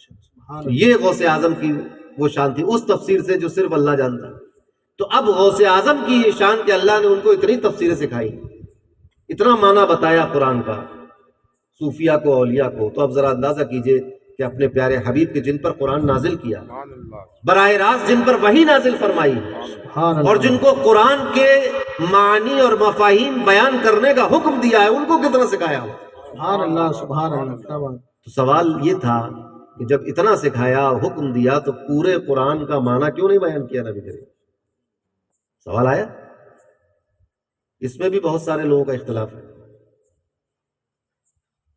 Speaker 1: یہ غوث اعظم کی وہ شان تھی، اس تفسیر سے جو صرف اللہ جانتا ہے۔ تو اب غوث اعظم کی یہ شان کہ اللہ نے ان کو اتنی تفسیریں سکھائی، اتنا معنی بتایا قرآن کا صوفیہ کو، اولیاء کو، تو اب ذرا اندازہ کیجئے کہ اپنے پیارے حبیب کے جن پر قرآن نازل کیا،
Speaker 2: سبحان اللہ،
Speaker 1: براہ راست جن پر وحی نازل فرمائی،
Speaker 3: سبحان اللہ،
Speaker 1: اور جن کو قرآن کے معنی اور مفاہیم بیان کرنے کا حکم دیا ہے، ان کو کتنا سکھایا ہو۔
Speaker 3: سبحان اللہ، سبحان اللہ، کیا بات۔
Speaker 1: تو سوال یہ تھا کہ جب اتنا سکھایا، حکم دیا، تو پورے قرآن کا معنی کیوں نہیں بیان کیا نبی کریم؟ سوال آیا؟ اس میں بھی بہت سارے لوگوں کا اختلاف ہے۔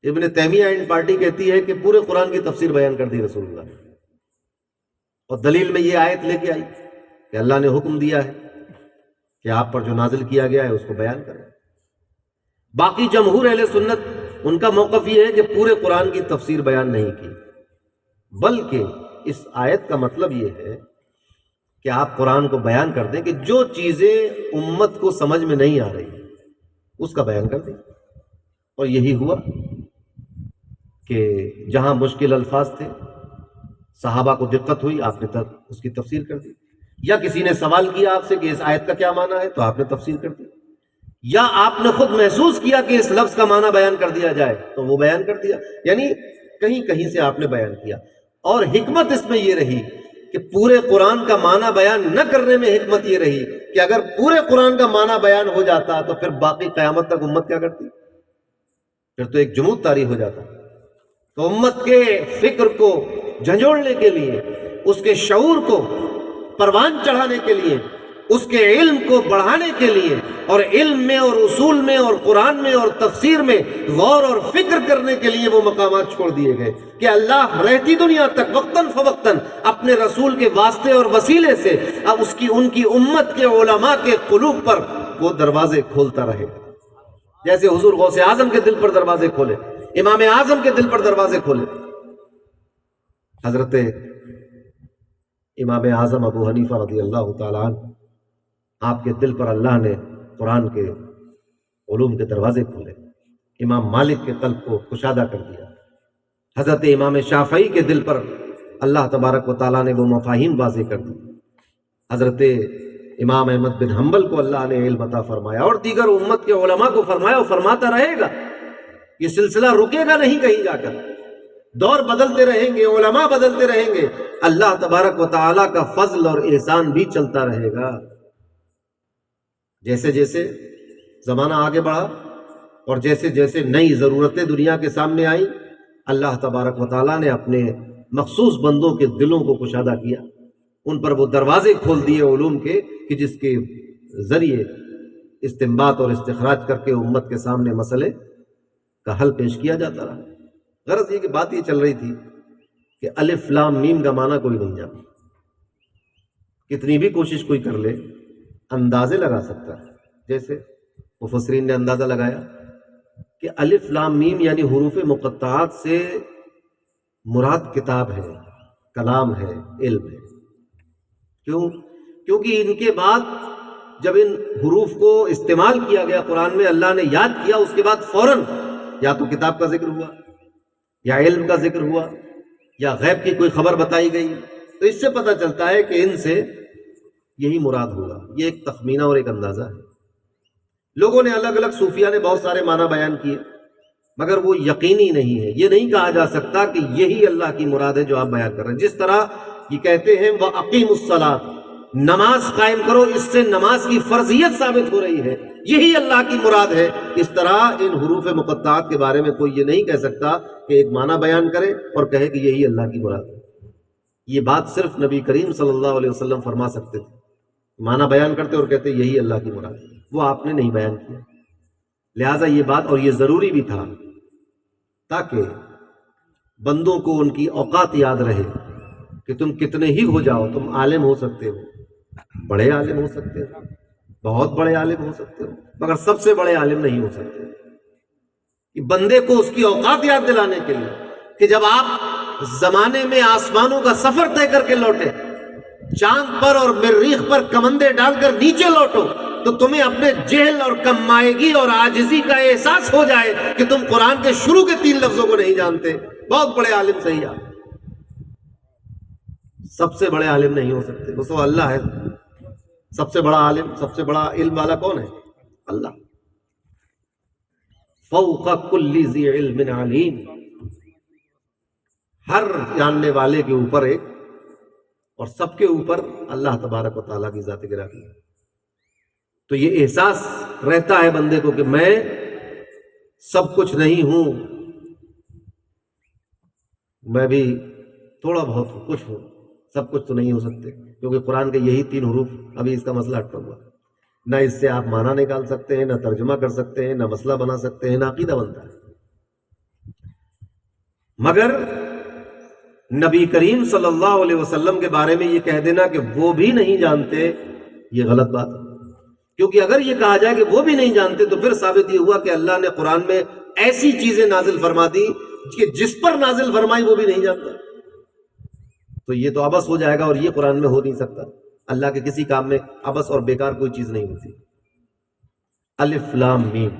Speaker 1: ابن تیمیہ اینڈ پارٹی کہتی ہے کہ پورے قرآن کی تفسیر بیان کر دی رسول اللہ نے، اور دلیل میں یہ آیت لے کے آئی کہ اللہ نے حکم دیا ہے کہ آپ پر جو نازل کیا گیا ہے اس کو بیان کریں۔ باقی جمہور اہل سنت ان کا موقف یہ ہے کہ پورے قرآن کی تفسیر بیان نہیں کی، بلکہ اس آیت کا مطلب یہ ہے کہ آپ قرآن کو بیان کر دیں کہ جو چیزیں امت کو سمجھ میں نہیں آ رہی اس کا بیان کر دیں۔ اور یہی ہوا کہ جہاں مشکل الفاظ تھے، صحابہ کو دقت ہوئی، آپ نے اس کی تفسیر کر دی، یا کسی نے سوال کیا آپ سے کہ اس آیت کا کیا معنی ہے، تو آپ نے تفسیر کر دی، یا آپ نے خود محسوس کیا کہ اس لفظ کا معنی بیان کر دیا جائے تو وہ بیان کر دیا، یعنی کہیں کہیں سے آپ نے بیان کیا۔ اور حکمت اس میں یہ رہی کہ پورے قرآن کا معنی بیان نہ کرنے میں حکمت یہ رہی کہ اگر پورے قرآن کا معنی بیان ہو جاتا تو پھر باقی قیامت تک امت کیا کرتی؟ پھر تو ایک جمود طاری ہو جاتا۔ تو امت کے فکر کو جھنجھوڑنے کے لیے، اس کے شعور کو پروان چڑھانے کے لیے، اس کے علم کو بڑھانے کے لیے، اور علم میں اور اصول میں اور قرآن میں اور تفسیر میں غور اور فکر کرنے کے لیے وہ مقامات چھوڑ دیے گئے کہ اللہ رہتی دنیا تک وقتاً فوقتاً اپنے رسول کے واسطے اور وسیلے سے اب ان کی امت کے علماء کے قلوب پر وہ دروازے کھولتا رہے، جیسے حضور غوث اعظم کے دل پر دروازے کھولے، امام اعظم کے دل پر دروازے کھولے۔ حضرت امام اعظم ابو حنیفہ رضی اللہ تعالیٰ عنہ، آپ کے دل پر اللہ نے قرآن کے علوم کے دروازے کھولے، امام مالک کے قلب کو کشادہ کر دیا، حضرت امام شافعی کے دل پر اللہ تبارک و تعالیٰ نے وہ مفاہیم واضح کر دی، حضرت امام احمد بن حنبل کو اللہ نے علم عطا فرمایا، اور دیگر امت کے علماء کو فرمایا اور فرماتا رہے گا۔ یہ سلسلہ رکے گا نہیں کہیں جا کر، دور بدلتے رہیں گے، علماء بدلتے رہیں گے، اللہ تبارک و تعالیٰ کا فضل اور احسان بھی چلتا رہے گا۔ جیسے جیسے زمانہ آگے بڑھا اور جیسے جیسے نئی ضرورتیں دنیا کے سامنے آئیں، اللہ تبارک و تعالیٰ نے اپنے مخصوص بندوں کے دلوں کو کشادہ کیا، ان پر وہ دروازے کھول دیے علوم کے کہ جس کے ذریعے استنباط اور استخراج کر کے امت کے سامنے مسئلے کا حل پیش کیا جاتا رہا۔ غرض یہ کہ بات یہ چل رہی تھی کہ الف لام میم کا معنی کوئی نہیں جانتا، کتنی بھی کوشش کوئی کر لے اندازے لگا سکتا ہے۔ جیسے مفسرین نے اندازہ لگایا کہ الف لام میم یعنی حروف مقطعات سے مراد کتاب ہے، کلام ہے، علم ہے۔ کیوں؟ کیونکہ ان کے بعد جب ان حروف کو استعمال کیا گیا قرآن میں، اللہ نے یاد کیا، اس کے بعد فوراً یا تو کتاب کا ذکر ہوا، یا علم کا ذکر ہوا، یا غیب کی کوئی خبر بتائی گئی۔ تو اس سے پتہ چلتا ہے کہ ان سے یہی مراد ہوگا۔ یہ ایک تخمینہ اور ایک اندازہ ہے۔ لوگوں نے الگ الگ، صوفیہ نے بہت سارے معنی بیان کیے، مگر وہ یقینی نہیں ہے۔ یہ نہیں کہا جا سکتا کہ یہی اللہ کی مراد ہے جو آپ بیان کر رہے ہیں۔ جس طرح یہ کہتے ہیں وَأَقِیمُوا الصَّلَاةَ، نماز قائم کرو، اس سے نماز کی فرضیت ثابت ہو رہی ہے، یہی اللہ کی مراد ہے۔ اس طرح ان حروف مقطعات کے بارے میں کوئی یہ نہیں کہہ سکتا کہ ایک معنی بیان کرے اور کہے کہ یہی اللہ کی مراد ہے۔ یہ بات صرف نبی کریم صلی اللہ علیہ وسلم فرما سکتے تھے، معنی بیان کرتے اور کہتے یہی اللہ کی مراد ہے۔ وہ آپ نے نہیں بیان کیا، لہٰذا یہ بات، اور یہ ضروری بھی تھا تاکہ بندوں کو ان کی اوقات یاد رہے کہ تم کتنے ہی ہو جاؤ، تم عالم ہو سکتے ہو، بڑے عالم ہو سکتے ہو، بہت بڑے عالم ہو سکتے ہو، مگر سب سے بڑے عالم نہیں ہو سکتے۔ کہ بندے کو اس کی اوقات یاد دلانے کے لیے کہ جب آپ زمانے میں آسمانوں کا سفر طے کر کے لوٹے، چاند پر اور مریخ پر کمندے ڈال کر نیچے لوٹو، تو تمہیں اپنے جہل اور کم مائگی اور عاجزی کا احساس ہو جائے کہ تم قرآن کے شروع کے 3 لفظوں کو نہیں جانتے۔ بہت بڑے عالم صحیح آپ، سب سے بڑے عالم نہیں ہو سکتے، وہ تو اللہ ہے۔ سب سے بڑا عالم، سب سے بڑا علم والا کون ہے؟ اللہ۔ فوق کل ذی علم علیم، ہر جاننے والے کے اوپر ایک، اور سب کے اوپر اللہ تبارک و تعالیٰ کی ذات گرامی ہے۔ تو یہ احساس رہتا ہے بندے کو کہ میں سب کچھ نہیں ہوں، میں بھی تھوڑا بہت ہوں، کچھ ہوں، سب کچھ تو نہیں ہو سکتے، کیونکہ قرآن کے یہی 3 حروف، ابھی اس کا مسئلہ اٹکا ہوا ہے۔ نہ اس سے آپ معنی نکال سکتے ہیں، نہ ترجمہ کر سکتے ہیں، نہ مسئلہ بنا سکتے ہیں، نہ عقیدہ بنتا ہے۔ مگر نبی کریم صلی اللہ علیہ وسلم کے بارے میں یہ کہہ دینا کہ وہ بھی نہیں جانتے، یہ غلط بات ہے۔ کیونکہ اگر یہ کہا جائے کہ وہ بھی نہیں جانتے تو پھر ثابت یہ ہوا کہ اللہ نے قرآن میں ایسی چیزیں نازل فرما دی کہ جس پر نازل فرمائی وہ بھی نہیں جانتا، تو یہ تو عبث ہو جائے گا، اور یہ قرآن میں ہو نہیں سکتا۔ اللہ کے کسی کام میں عبث اور بیکار کوئی چیز نہیں ہوتی۔ الف لام میم،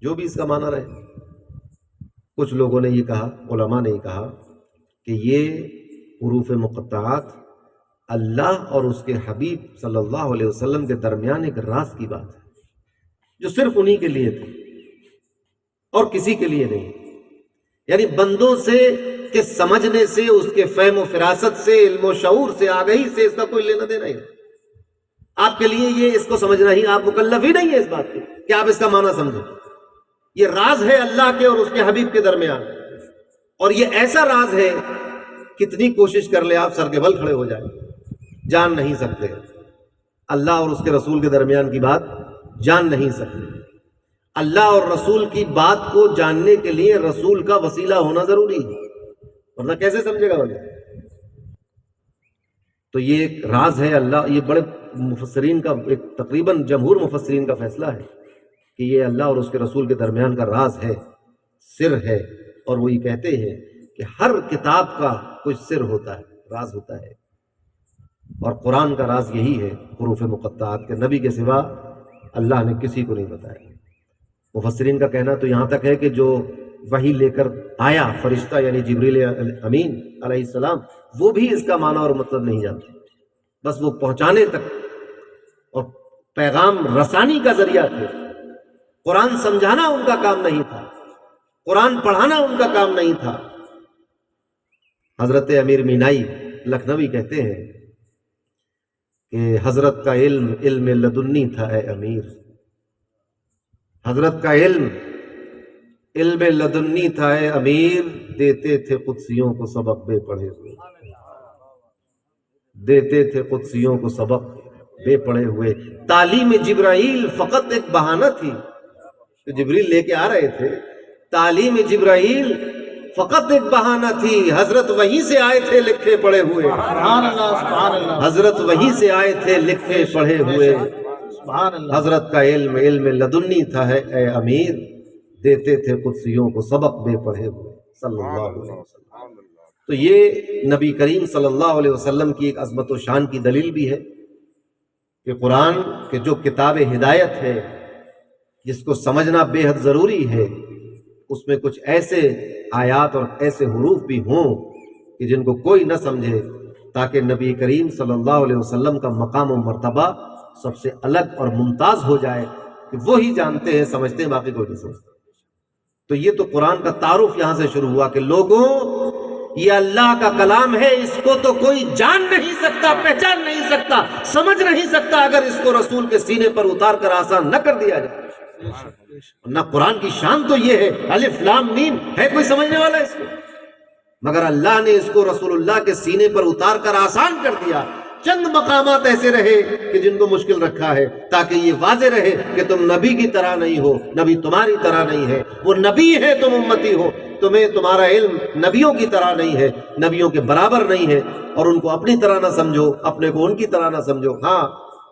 Speaker 1: جو بھی اس کا معنی رہے، کچھ لوگوں نے یہ کہا، علماء نے یہ کہا کہ یہ حروف مقطعات اللہ اور اس کے حبیب صلی اللہ علیہ وسلم کے درمیان ایک راز کی بات ہے، جو صرف انہی کے لیے تھی اور کسی کے لیے نہیں۔ یعنی بندوں سے کے سمجھنے سے، اس کے فہم و فراست سے، علم و شعور سے، آگہی سے اس کا کوئی لینا دینا ہی نہیں۔ آپ کے لیے یہ اس کو سمجھنا ہی، آپ مکلف ہی نہیں ہے اس بات کے کہ آپ اس کا معنی سمجھیں۔ یہ راز ہے اللہ کے اور اس کے حبیب کے درمیان، اور یہ ایسا راز ہے کتنی کوشش کر لے آپ، سر کے بل کھڑے ہو جائیں، جان نہیں سکتے۔ اللہ اور اس کے رسول کے درمیان کی بات جان نہیں سکتے۔ اللہ اور رسول کی بات کو جاننے کے لیے رسول کا وسیلہ ہونا ضروری ہے، ورنہ کیسے سمجھے گا بندہ؟ تو یہ ایک راز ہے اللہ، یہ بڑے مفسرین کا، ایک تقریباً جمہور مفسرین کا فیصلہ ہے کہ یہ اللہ اور اس کے رسول کے درمیان کا راز ہے، سر ہے۔ اور وہ یہ کہتے ہیں کہ ہر کتاب کا کچھ سر ہوتا ہے، راز ہوتا ہے، اور قرآن کا راز یہی ہے، حروف مقطعات کے نبی کے سوا اللہ نے کسی کو نہیں بتایا۔ مفسرین کا کہنا تو یہاں تک ہے کہ جو وحی لے کر آیا فرشتہ یعنی جبریل امین علیہ السلام، وہ بھی اس کا معنی اور مطلب نہیں جانتے، بس وہ پہنچانے تک اور پیغام رسانی کا ذریعہ تھے۔ قرآن سمجھانا ان کا کام نہیں تھا، قرآن پڑھانا ان کا کام نہیں تھا۔ حضرت امیر مینائی لکھنوی کہتے ہیں کہ حضرت کا علم علم لدنی تھا اے امیر، حضرت کا علم علم لدنی تھا اے امیر، دیتے تھے قدسیوں کو سبق بے پڑھے ہوئے، دیتے تھے قدسیوں کو سبق بے پڑھے ہوئے۔ تعلیم جبرائیل فقط ایک بہانہ تھی، جو جبریل لے کے آ رہے تھے، تعلیم جبرائیل فقط ایک بہانہ تھی۔ حضرت وہیں سے آئے تھے لکھے پڑھے ہوئے،
Speaker 3: سبحان اللہ سبحان اللہ
Speaker 1: حضرت وہیں سے آئے تھے لکھے پڑھے ہوئے۔
Speaker 3: سبحان اللہ
Speaker 1: حضرت کا علم علم لدنی تھا ہے اے امیر، دیتے تھے قدسیوں کو سبق بے پڑھے ہوئے صلی اللہ علیہ وسلم۔
Speaker 2: سبحان اللہ۔
Speaker 1: تو یہ نبی کریم صلی اللہ علیہ وسلم کی ایک عظمت و شان کی دلیل بھی ہے کہ قرآن کے جو کتاب ہدایت ہے، جس کو سمجھنا بے حد ضروری ہے، اس میں کچھ ایسے آیات اور ایسے حروف بھی ہوں کہ جن کو کوئی نہ سمجھے، تاکہ نبی کریم صلی اللہ علیہ وسلم کا مقام و مرتبہ سب سے الگ اور ممتاز ہو جائے کہ وہی جانتے ہیں سمجھتے ہیں، باقی کوئی نہیں سمجھتے۔ تو یہ تو قرآن کا تعارف یہاں سے شروع ہوا کہ لوگوں، یہ اللہ کا کلام ہے، اس کو تو کوئی جان نہیں سکتا، پہچان نہیں سکتا، سمجھ نہیں سکتا اگر اس کو رسول کے سینے پر اتار کر آسان نہ کر دیا جائے۔ نہ قرآن کی شان تو یہ ہے، الف لام میم، ہے کوئی سمجھنے والا اس کو؟ مگر اللہ نے اس کو رسول اللہ کے سینے پر اتار کر آسان کر دیا۔ چند مقامات ایسے رہے کہ جن کو مشکل رکھا ہے، تاکہ یہ واضح رہے کہ تم نبی کی طرح نہیں ہو، نبی تمہاری طرح نہیں ہے، وہ نبی ہے تم امتی ہو، تمہیں تمہارا علم نبیوں کی طرح نہیں ہے، نبیوں کے برابر نہیں ہے، اور ان کو اپنی طرح نہ سمجھو، اپنے کو ان کی طرح نہ سمجھو۔ ہاں،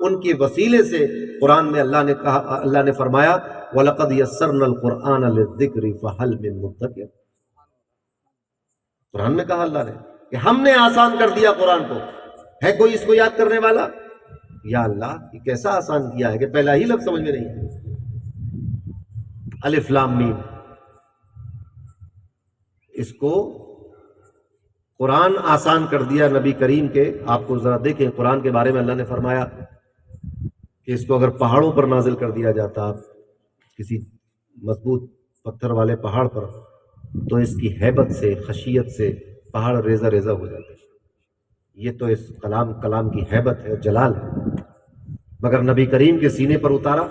Speaker 1: ان کے وسیلے سے قرآن میں اللہ نے کہا، اللہ نے فرمایا وَلَقَدْ يَسَّرْنَا الْقُرْآنَ لِلذِّكْرِ فَهَلْ مِن مُدَّكِرٍ۔ قرآن میں کہا اللہ نے کہ ہم نے آسان کر دیا قرآن کو، ہے کوئی اس کو یاد کرنے والا؟ یا اللہ، یہ کیسا آسان کیا ہے کہ پہلا ہی لفظ سمجھ میں نہیں ہے۔ الف لام میم، اس کو قرآن آسان کر دیا نبی کریم کے۔ آپ کو ذرا دیکھیں، قرآن کے بارے میں اللہ نے فرمایا کہ اس کو اگر پہاڑوں پر نازل کر دیا جاتا، کسی مضبوط پتھر والے پہاڑ پر، تو اس کی ہیبت سے، خشیت سے پہاڑ ریزہ ریزہ ہو جاتا۔ یہ تو اس کلام کی ہیبت ہے، جلال ہے، مگر نبی کریم کے سینے پر اتارا،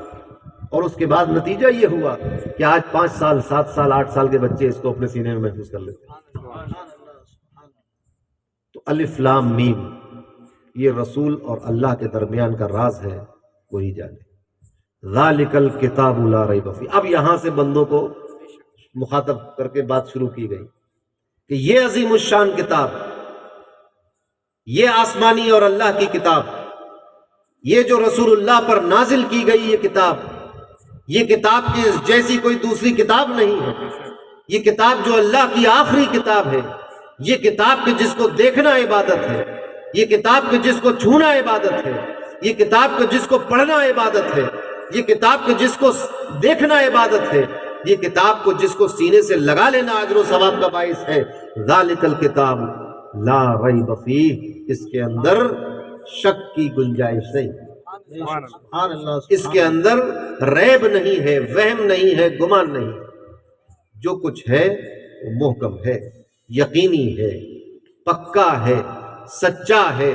Speaker 1: اور اس کے بعد نتیجہ یہ ہوا کہ آج 5 سال 7 سال 8 سال کے بچے اس کو اپنے سینے میں محفوظ کر لیتے ہیں۔ تو الف لام میم، یہ رسول اور اللہ کے درمیان کا راز ہے، وہی جانے۔ ذالک الکتاب لا ریب فیہ، اب یہاں سے بندوں کو مخاطب کر کے بات شروع کی گئی کہ یہ عظیم الشان کتاب، یہ آسمانی اور اللہ کی کتاب، یہ جو رسول اللہ پر نازل کی گئی یہ کتاب، یہ کتاب کی جیسی کوئی دوسری کتاب نہیں ہے۔ یہ کتاب جو اللہ کی آخری کتاب ہے، یہ کتاب کہ جس کو دیکھنا عبادت ہے، یہ کتاب کہ جس کو چھونا عبادت ہے، یہ کتاب کہ جس کو پڑھنا عبادت ہے، یہ کتاب کہ جس کو دیکھنا عبادت ہے، یہ کتاب کو جس کو سینے سے لگا لینا اجر و ثواب کا باعث ہے۔ ذالک الکتاب لا ریب فیہ، اس کے اندر شک کی گنجائش نہیں،
Speaker 3: سبحان اللہ
Speaker 1: اس کے اندر ریب نہیں ہے، وہم نہیں ہے، گمان نہیں، جو کچھ ہے وہ محکم ہے، یقینی ہے، پکا ہے، سچا ہے۔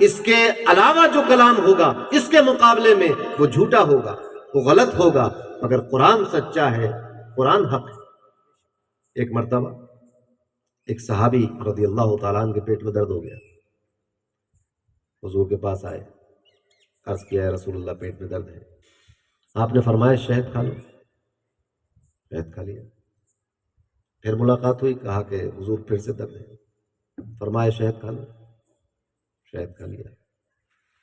Speaker 1: اس کے علاوہ جو کلام ہوگا اس کے مقابلے میں وہ جھوٹا ہوگا، وہ غلط ہوگا، مگر قرآن سچا ہے، قرآن حق ہے۔ ایک مرتبہ ایک صحابی رضی اللہ تعالیٰ عنہ کے پیٹ میں درد ہو گیا، حضور کے پاس آئے، عرض کیا ہے رسول اللہ پیٹ میں درد ہے۔ آپ نے فرمایا شہد کھا لو، شہد کھا لیا۔ پھر ملاقات ہوئی، کہا کہ حضور پھر سے درد ہے، فرمایا شہد کھا لو، شہد کھا لیا۔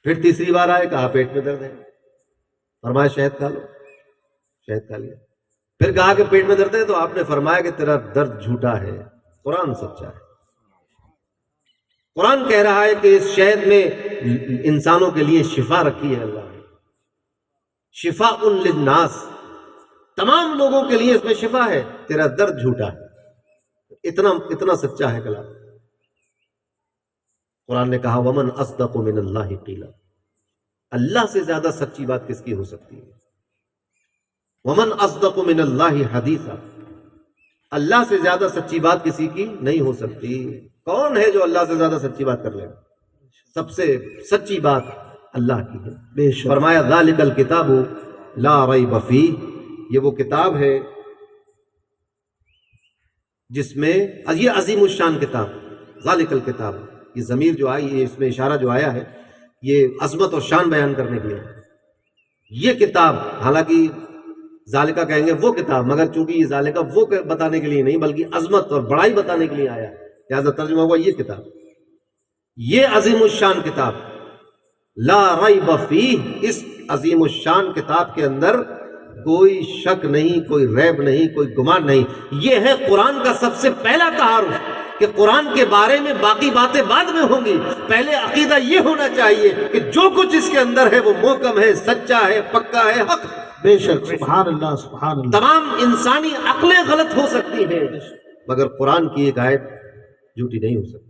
Speaker 1: پھر تیسری بار آئے، کہا پیٹ میں درد ہے، فرمایا شہد کھا لو، شہد کھا لیا۔ پھر کہا کہ پیٹ میں درد ہے، تو آپ نے فرمایا کہ تیرا درد جھوٹا ہے، قرآن سچا ہے۔ قرآن کہہ رہا ہے کہ اس شہد میں انسانوں کے لیے شفا رکھی ہے اللہ نے، شفاء للناس، تمام لوگوں کے لیے اس میں شفا ہے، تیرا درد جھوٹا ہے۔ اتنا سچا ہے کلام۔ قرآن نے کہا ومن اصدق من اللہ قیلا، اللہ سے زیادہ سچی بات کس کی ہو سکتی ہے؟ ومن اصدق من اللہ حدیثا، اللہ سے زیادہ سچی بات کسی کی نہیں ہو سکتی۔ کون ہے جو اللہ سے زیادہ سچی بات کر لے گا؟ سب سے سچی بات اللہ کی ہے۔
Speaker 3: بے شک
Speaker 1: فرمایا ذالک الکتاب لا ریب فیہ، یہ وہ کتاب ہے جس میں، یہ عظیم الشان کتاب، ذالک الکتاب، یہ ضمیر جو آئی ہے، اس میں اشارہ جو آیا ہے یہ عظمت اور شان بیان کرنے کے لیے یہ کتاب، حالانکہ ذالکہ کہیں گے وہ کتاب، مگر چونکہ یہ ذالکہ وہ بتانے کے لیے نہیں بلکہ عظمت اور بڑائی بتانے کے لیے آیا، لہذا ترجمہ ہوا یہ کتاب، یہ عظیم الشان کتاب، لا ریب فیہ، اس عظیم الشان کتاب کے اندر کوئی شک نہیں، کوئی ریب نہیں، کوئی گمان نہیں۔ یہ ہے قرآن کا سب سے پہلا تعارف کہ قرآن کے بارے میں باقی باتیں بعد میں ہوں گی، پہلے عقیدہ یہ ہونا چاہیے کہ جو کچھ اس کے اندر ہے وہ محکم ہے، سچا ہے، پکا ہے، حق ہے۔
Speaker 3: بے شک، سبحان اللہ سبحان اللہ۔
Speaker 1: تمام انسانی عقلیں غلط ہو سکتی ہیں مگر قرآن کی ایک آیت جھوٹی نہیں ہو سکتی۔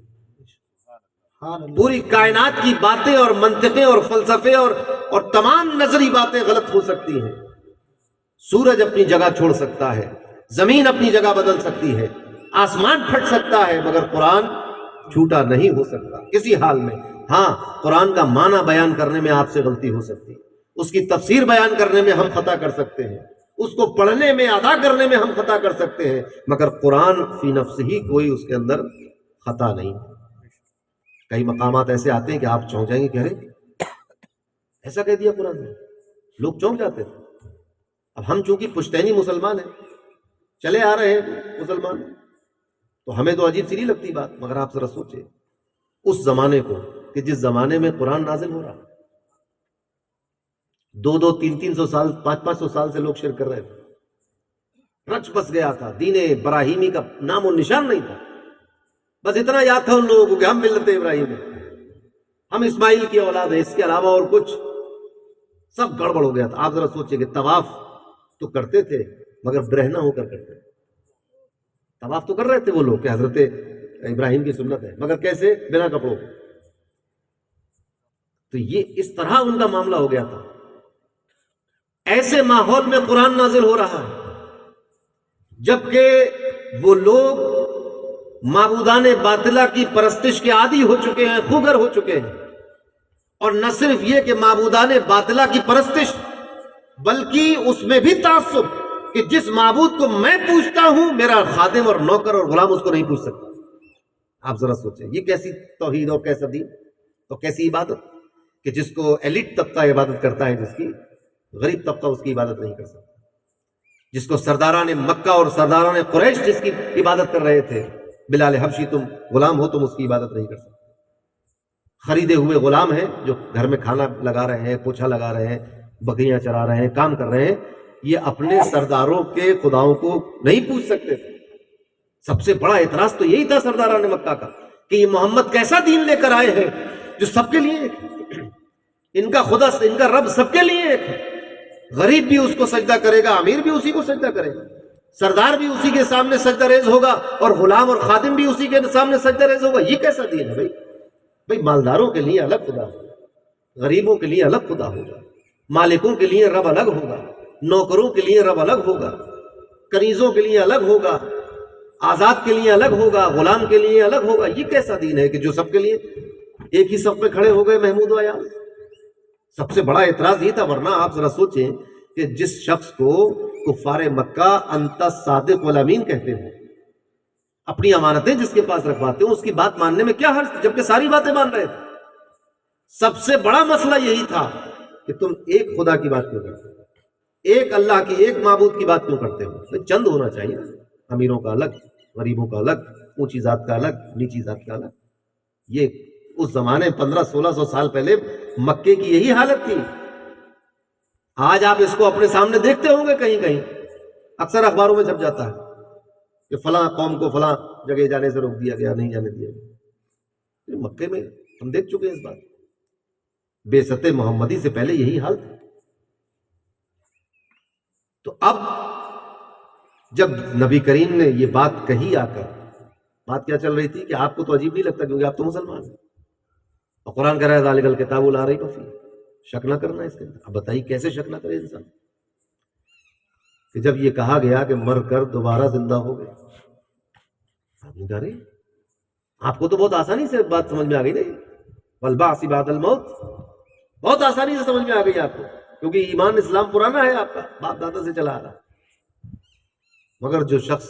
Speaker 3: سبحان اللہ۔
Speaker 1: پوری کائنات کی باتیں اور منطقیں اور فلسفے اور تمام نظری باتیں غلط ہو سکتی ہیں، سورج اپنی جگہ چھوڑ سکتا ہے، زمین اپنی جگہ بدل سکتی ہے، آسمان پھٹ سکتا ہے، مگر قرآن جھوٹا نہیں ہو سکتا کسی حال میں۔ ہاں، قرآن کا معنی بیان کرنے میں آپ سے غلطی ہو سکتی ہے، اس کی تفسیر بیان کرنے میں ہم خطا کر سکتے ہیں، اس کو پڑھنے میں، ادا کرنے میں ہم خطا کر سکتے ہیں، مگر قرآن فی نفس ہی کوئی اس کے اندر خطا نہیں۔ کئی مقامات ایسے آتے ہیں کہ آپ چونک جائیں گے کہ ارے ایسا کہہ دیا قرآن نے، لوگ چونک جاتے ہیں۔ اب ہم چونکہ پشتینی مسلمان ہیں، چلے آ رہے ہیں مسلمان، تو ہمیں تو عجیب سی نہیں لگتی بات، مگر آپ ذرا سوچیں اس زمانے کو کہ جس زمانے میں قرآن نازل ہو رہا، 200 300 سال 500 سال سے لوگ شرک کر رہے تھے، رچ بس گیا تھا، دین ابراہیمی کا نام و نشان نہیں تھا، بس اتنا یاد تھا ان لوگوں کو کہ ہم ملت ابراہیم ہیں، ہم اسماعیل کی اولاد ہیں، اس کے علاوہ اور کچھ سب گڑبڑ ہو گیا تھا۔ آپ ذرا سوچیں کہ طواف تو کرتے تھے مگر برہنہ ہو کر کرتے تھے، طواف تو کر رہے تھے وہ لوگ کہ حضرت ابراہیم کی سنت ہے، مگر کیسے؟ بنا کپڑوں۔ تو یہ اس طرح ان کا معاملہ ہو گیا تھا۔ ایسے ماحول میں قرآن نازل ہو رہا ہے جبکہ وہ لوگ معبودان باطلہ کی پرستش کے عادی ہو چکے ہیں، خوگر ہو چکے ہیں، اور نہ صرف یہ کہ معبودان باطلہ کی پرستش بلکہ اس میں بھی تعصب کہ جس معبود کو میں پوچھتا ہوں میرا خادم اور نوکر اور غلام اس کو نہیں پوچھ سکتا۔ آپ ذرا سوچیں یہ کیسی توحید اور کیسا دین اور کیسی عبادت کہ جس کو ایلیٹ طبقہ عبادت کرتا ہے، جس کی غریب طبقہ اس کی عبادت نہیں کر سکتا، جس کو سرداران مکہ اور سرداران قریش جس کی عبادت کر رہے تھے، بلال حبشی تم غلام ہو تم اس کی عبادت نہیں کر سکتے، خریدے ہوئے غلام ہیں جو گھر میں کھانا لگا رہے ہیں، پوچھا لگا رہے ہیں، بکریاں چرا رہے ہیں، کام کر رہے ہیں، یہ اپنے سرداروں کے خداؤں کو نہیں پوچھ سکتے تھے۔ سب سے بڑا اعتراض تو یہی تھا سرداران مکہ کا کہ یہ محمد کیسا دین لے کر آئے ہیں جو سب کے لیے ایک ہے، ان کا خدا، ان کا رب سب کے لیے ایک ہے، غریب بھی اس کو سجدہ کرے گا، امیر بھی اسی کو سجدہ کرے گا، سردار بھی اسی کے سامنے سجدہ ریز ہوگا، اور غلام اور خادم بھی اسی کے سامنے سجدہ ریز ہوگا۔ یہ کیسا دین ہے بھائی مالداروں کے لیے الگ خدا ہوگا، غریبوں کے لیے الگ خدا ہوگا، مالکوں کے لیے رب الگ ہوگا، نوکروں کے لیے رب الگ ہوگا، کنیزوں کے لیے الگ ہوگا، آزاد کے لیے الگ ہوگا، غلام کے لیے الگ ہوگا۔ یہ کیسا دین ہے کہ جو سب کے لیے ایک ہی صف میں کھڑے ہو گئے محمود و ایاز؟ سب سے بڑا اعتراض یہ تھا۔ ورنہ آپ ذرا سوچیں کہ جس شخص کو کفار مکہ انت صادق والامین کہتے ہیں، اپنی امانتیں جس کے پاس رکھواتے ہیں، اس کی بات ماننے میں کیا حرج، جبکہ ساری باتیں مان رہے تھے۔ سب سے بڑا مسئلہ یہی تھا کہ تم ایک خدا کی بات کیوں کرتے ہو، ایک اللہ کی، ایک معبود کی بات کیوں کرتے ہو؟ چند ہونا چاہیے، امیروں کا الگ، غریبوں کا الگ، اونچی ذات کا الگ، نیچی ذات کا الگ۔ یہ اس زمانے 1500-1600 سال پہلے مکے کی یہی حالت تھی۔ آج آپ اس کو اپنے سامنے دیکھتے ہوں گے، کہیں کہیں اکثر اخباروں میں چھپ جاتا ہے کہ فلاں قوم کو فلاں جگہ جانے سے روک دیا گیا، نہیں جانے دیا گیا۔ مکے میں ہم دیکھ چکے ہیں اس بات، بعثت محمدی سے پہلے یہی حال تھا۔ تو اب جب نبی کریم نے یہ بات کہی، آ کر بات کیا چل رہی تھی کہ آپ کو تو عجیب نہیں لگتا کیونکہ آپ تو مسلمان ہیں، اور قرآن کہہ رہا ہے ذالک الکتاب لا ریب فیہ، شک نہ کرنا اس کے اندر۔ اب بتائیے کیسے شک نہ کرے انسان؟ کہ جب یہ کہا گیا کہ مر کر دوبارہ زندہ ہو گئے، آپ نے کہا رہے آپ کو تو بہت آسانی سے بات سمجھ میں آ گئی نہیں، والبعث بعد الموت، بہت آسانی سے سمجھ میں آ گئی آپ کو، کیونکہ ایمان اسلام پرانا ہے آپ کا، باپ دادا سے چلا آ رہا۔ مگر جو شخص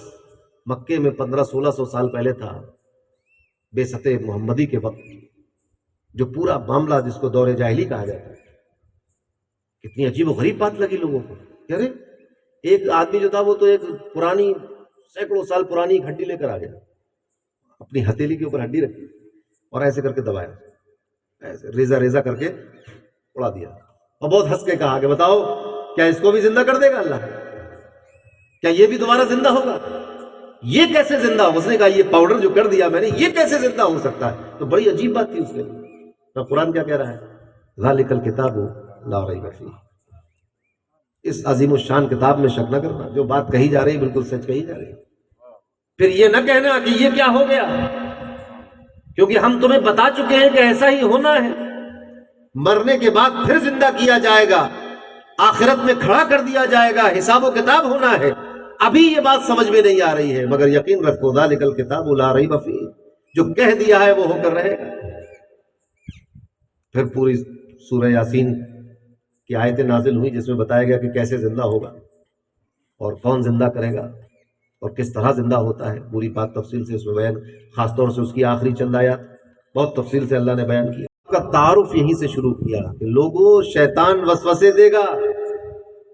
Speaker 1: مکے میں 1500-1600 سال پہلے تھا، بعثت محمدی کے وقت،
Speaker 4: جو پورا معاملہ جس کو دور جاہلی کہا جاتا ہے. کتنی عجیب و غریب بات لگی لوگوں کو. ارے ایک آدمی جو تھا وہ تو ایک پرانی سینکڑوں سال پرانی ایک ہڈی لے کر آ گیا, اپنی ہتھیلی کے اوپر ہڈی رکھی اور ایسے کر کے دبایا, ایسے ریزا ریزا کر کے اڑا دیا, اور بہت ہنس کے کہا کہ بتاؤ کیا اس کو بھی زندہ کر دے گا اللہ؟ کیا یہ بھی دوبارہ زندہ ہوگا؟ یہ کیسے زندہ ہو؟ اس نے کہا یہ پاؤڈر جو کر دیا میں نے, یہ کیسے زندہ ہو سکتا ہے؟ تو بڑی عجیب بات تھی اس کے لیے. تو قرآن کیا کہہ رہا ہے؟ ذالک الکتاب لا ریب فیہ. اس عظیم الشان کتاب میں شک نہ کرنا, جو بات کہی جا رہی بالکل سچ کہی جا رہی. پھر یہ نہ کہنا کہ یہ کیا ہو گیا, کیونکہ ہم تمہیں بتا چکے ہیں کہ ایسا ہی ہونا ہے. مرنے کے بعد پھر زندہ کیا جائے گا, آخرت میں کھڑا کر دیا جائے گا, حساب و کتاب ہونا ہے. ابھی یہ بات سمجھ میں نہیں آ رہی ہے, مگر یقین رکھو ذالک الکتاب لا ریب فیہ, جو کہہ دیا ہے وہ ہو کر رہے گا. پھر پوری سورہ یاسین کی آیتیں نازل ہوئی جس میں بتایا گیا کہ کیسے زندہ ہوگا اور کون زندہ کرے گا اور کس طرح زندہ ہوتا ہے. پوری بات تفصیل سے اس میں بیان, خاص طور سے اس کی آخری چند آیات بہت تفصیل سے اللہ نے بیان کیا. کا تعارف یہیں سے شروع کیا کہ لوگوں شیطان وسوسے دے گا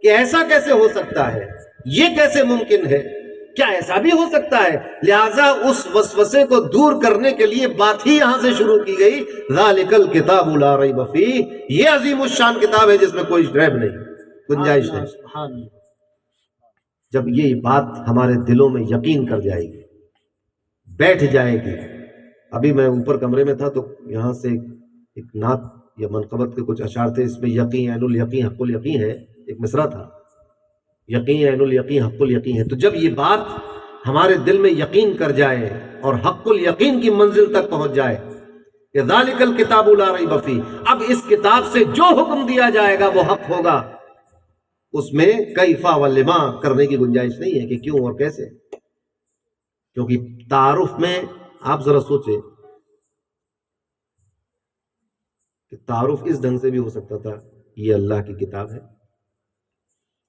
Speaker 4: کہ ایسا کیسے ہو سکتا ہے, یہ کیسے ممکن ہے, کیا ایسا بھی ہو سکتا ہے؟ لہٰذا اس وسوسے کو دور کرنے کے لیے بات ہی یہاں سے شروع کی گئی, ذالک الکتاب لا ریب فیہ, یہ عظیم الشان کتاب ہے جس میں کوئی ریب نہیں, گنجائش نہیں.
Speaker 3: سبحان اللہ.
Speaker 4: جب یہ بات ہمارے دلوں میں یقین کر جائے گی, بیٹھ جائے گی. ابھی میں اوپر کمرے میں تھا تو یہاں سے ایک نعت یا منقبت کے کچھ اشعار تھے, اس میں یقین عین الیقین حق الیقین ہے, ایک مصرع تھا یقین عین الیقین حق الیقین ہے. تو جب یہ بات ہمارے دل میں یقین کر جائے اور حق الیقین کی منزل تک پہنچ جائے کہ ذالک الکتاب لا ریب فیہ, اب اس کتاب سے جو حکم دیا جائے گا وہ حق ہوگا, اس میں کیفا و لما کرنے کی گنجائش نہیں ہے کہ کیوں اور کیسے. کیونکہ تعارف میں آپ ذرا سوچیں کہ تعارف اس ڈھنگ سے بھی ہو سکتا تھا, یہ اللہ کی کتاب ہے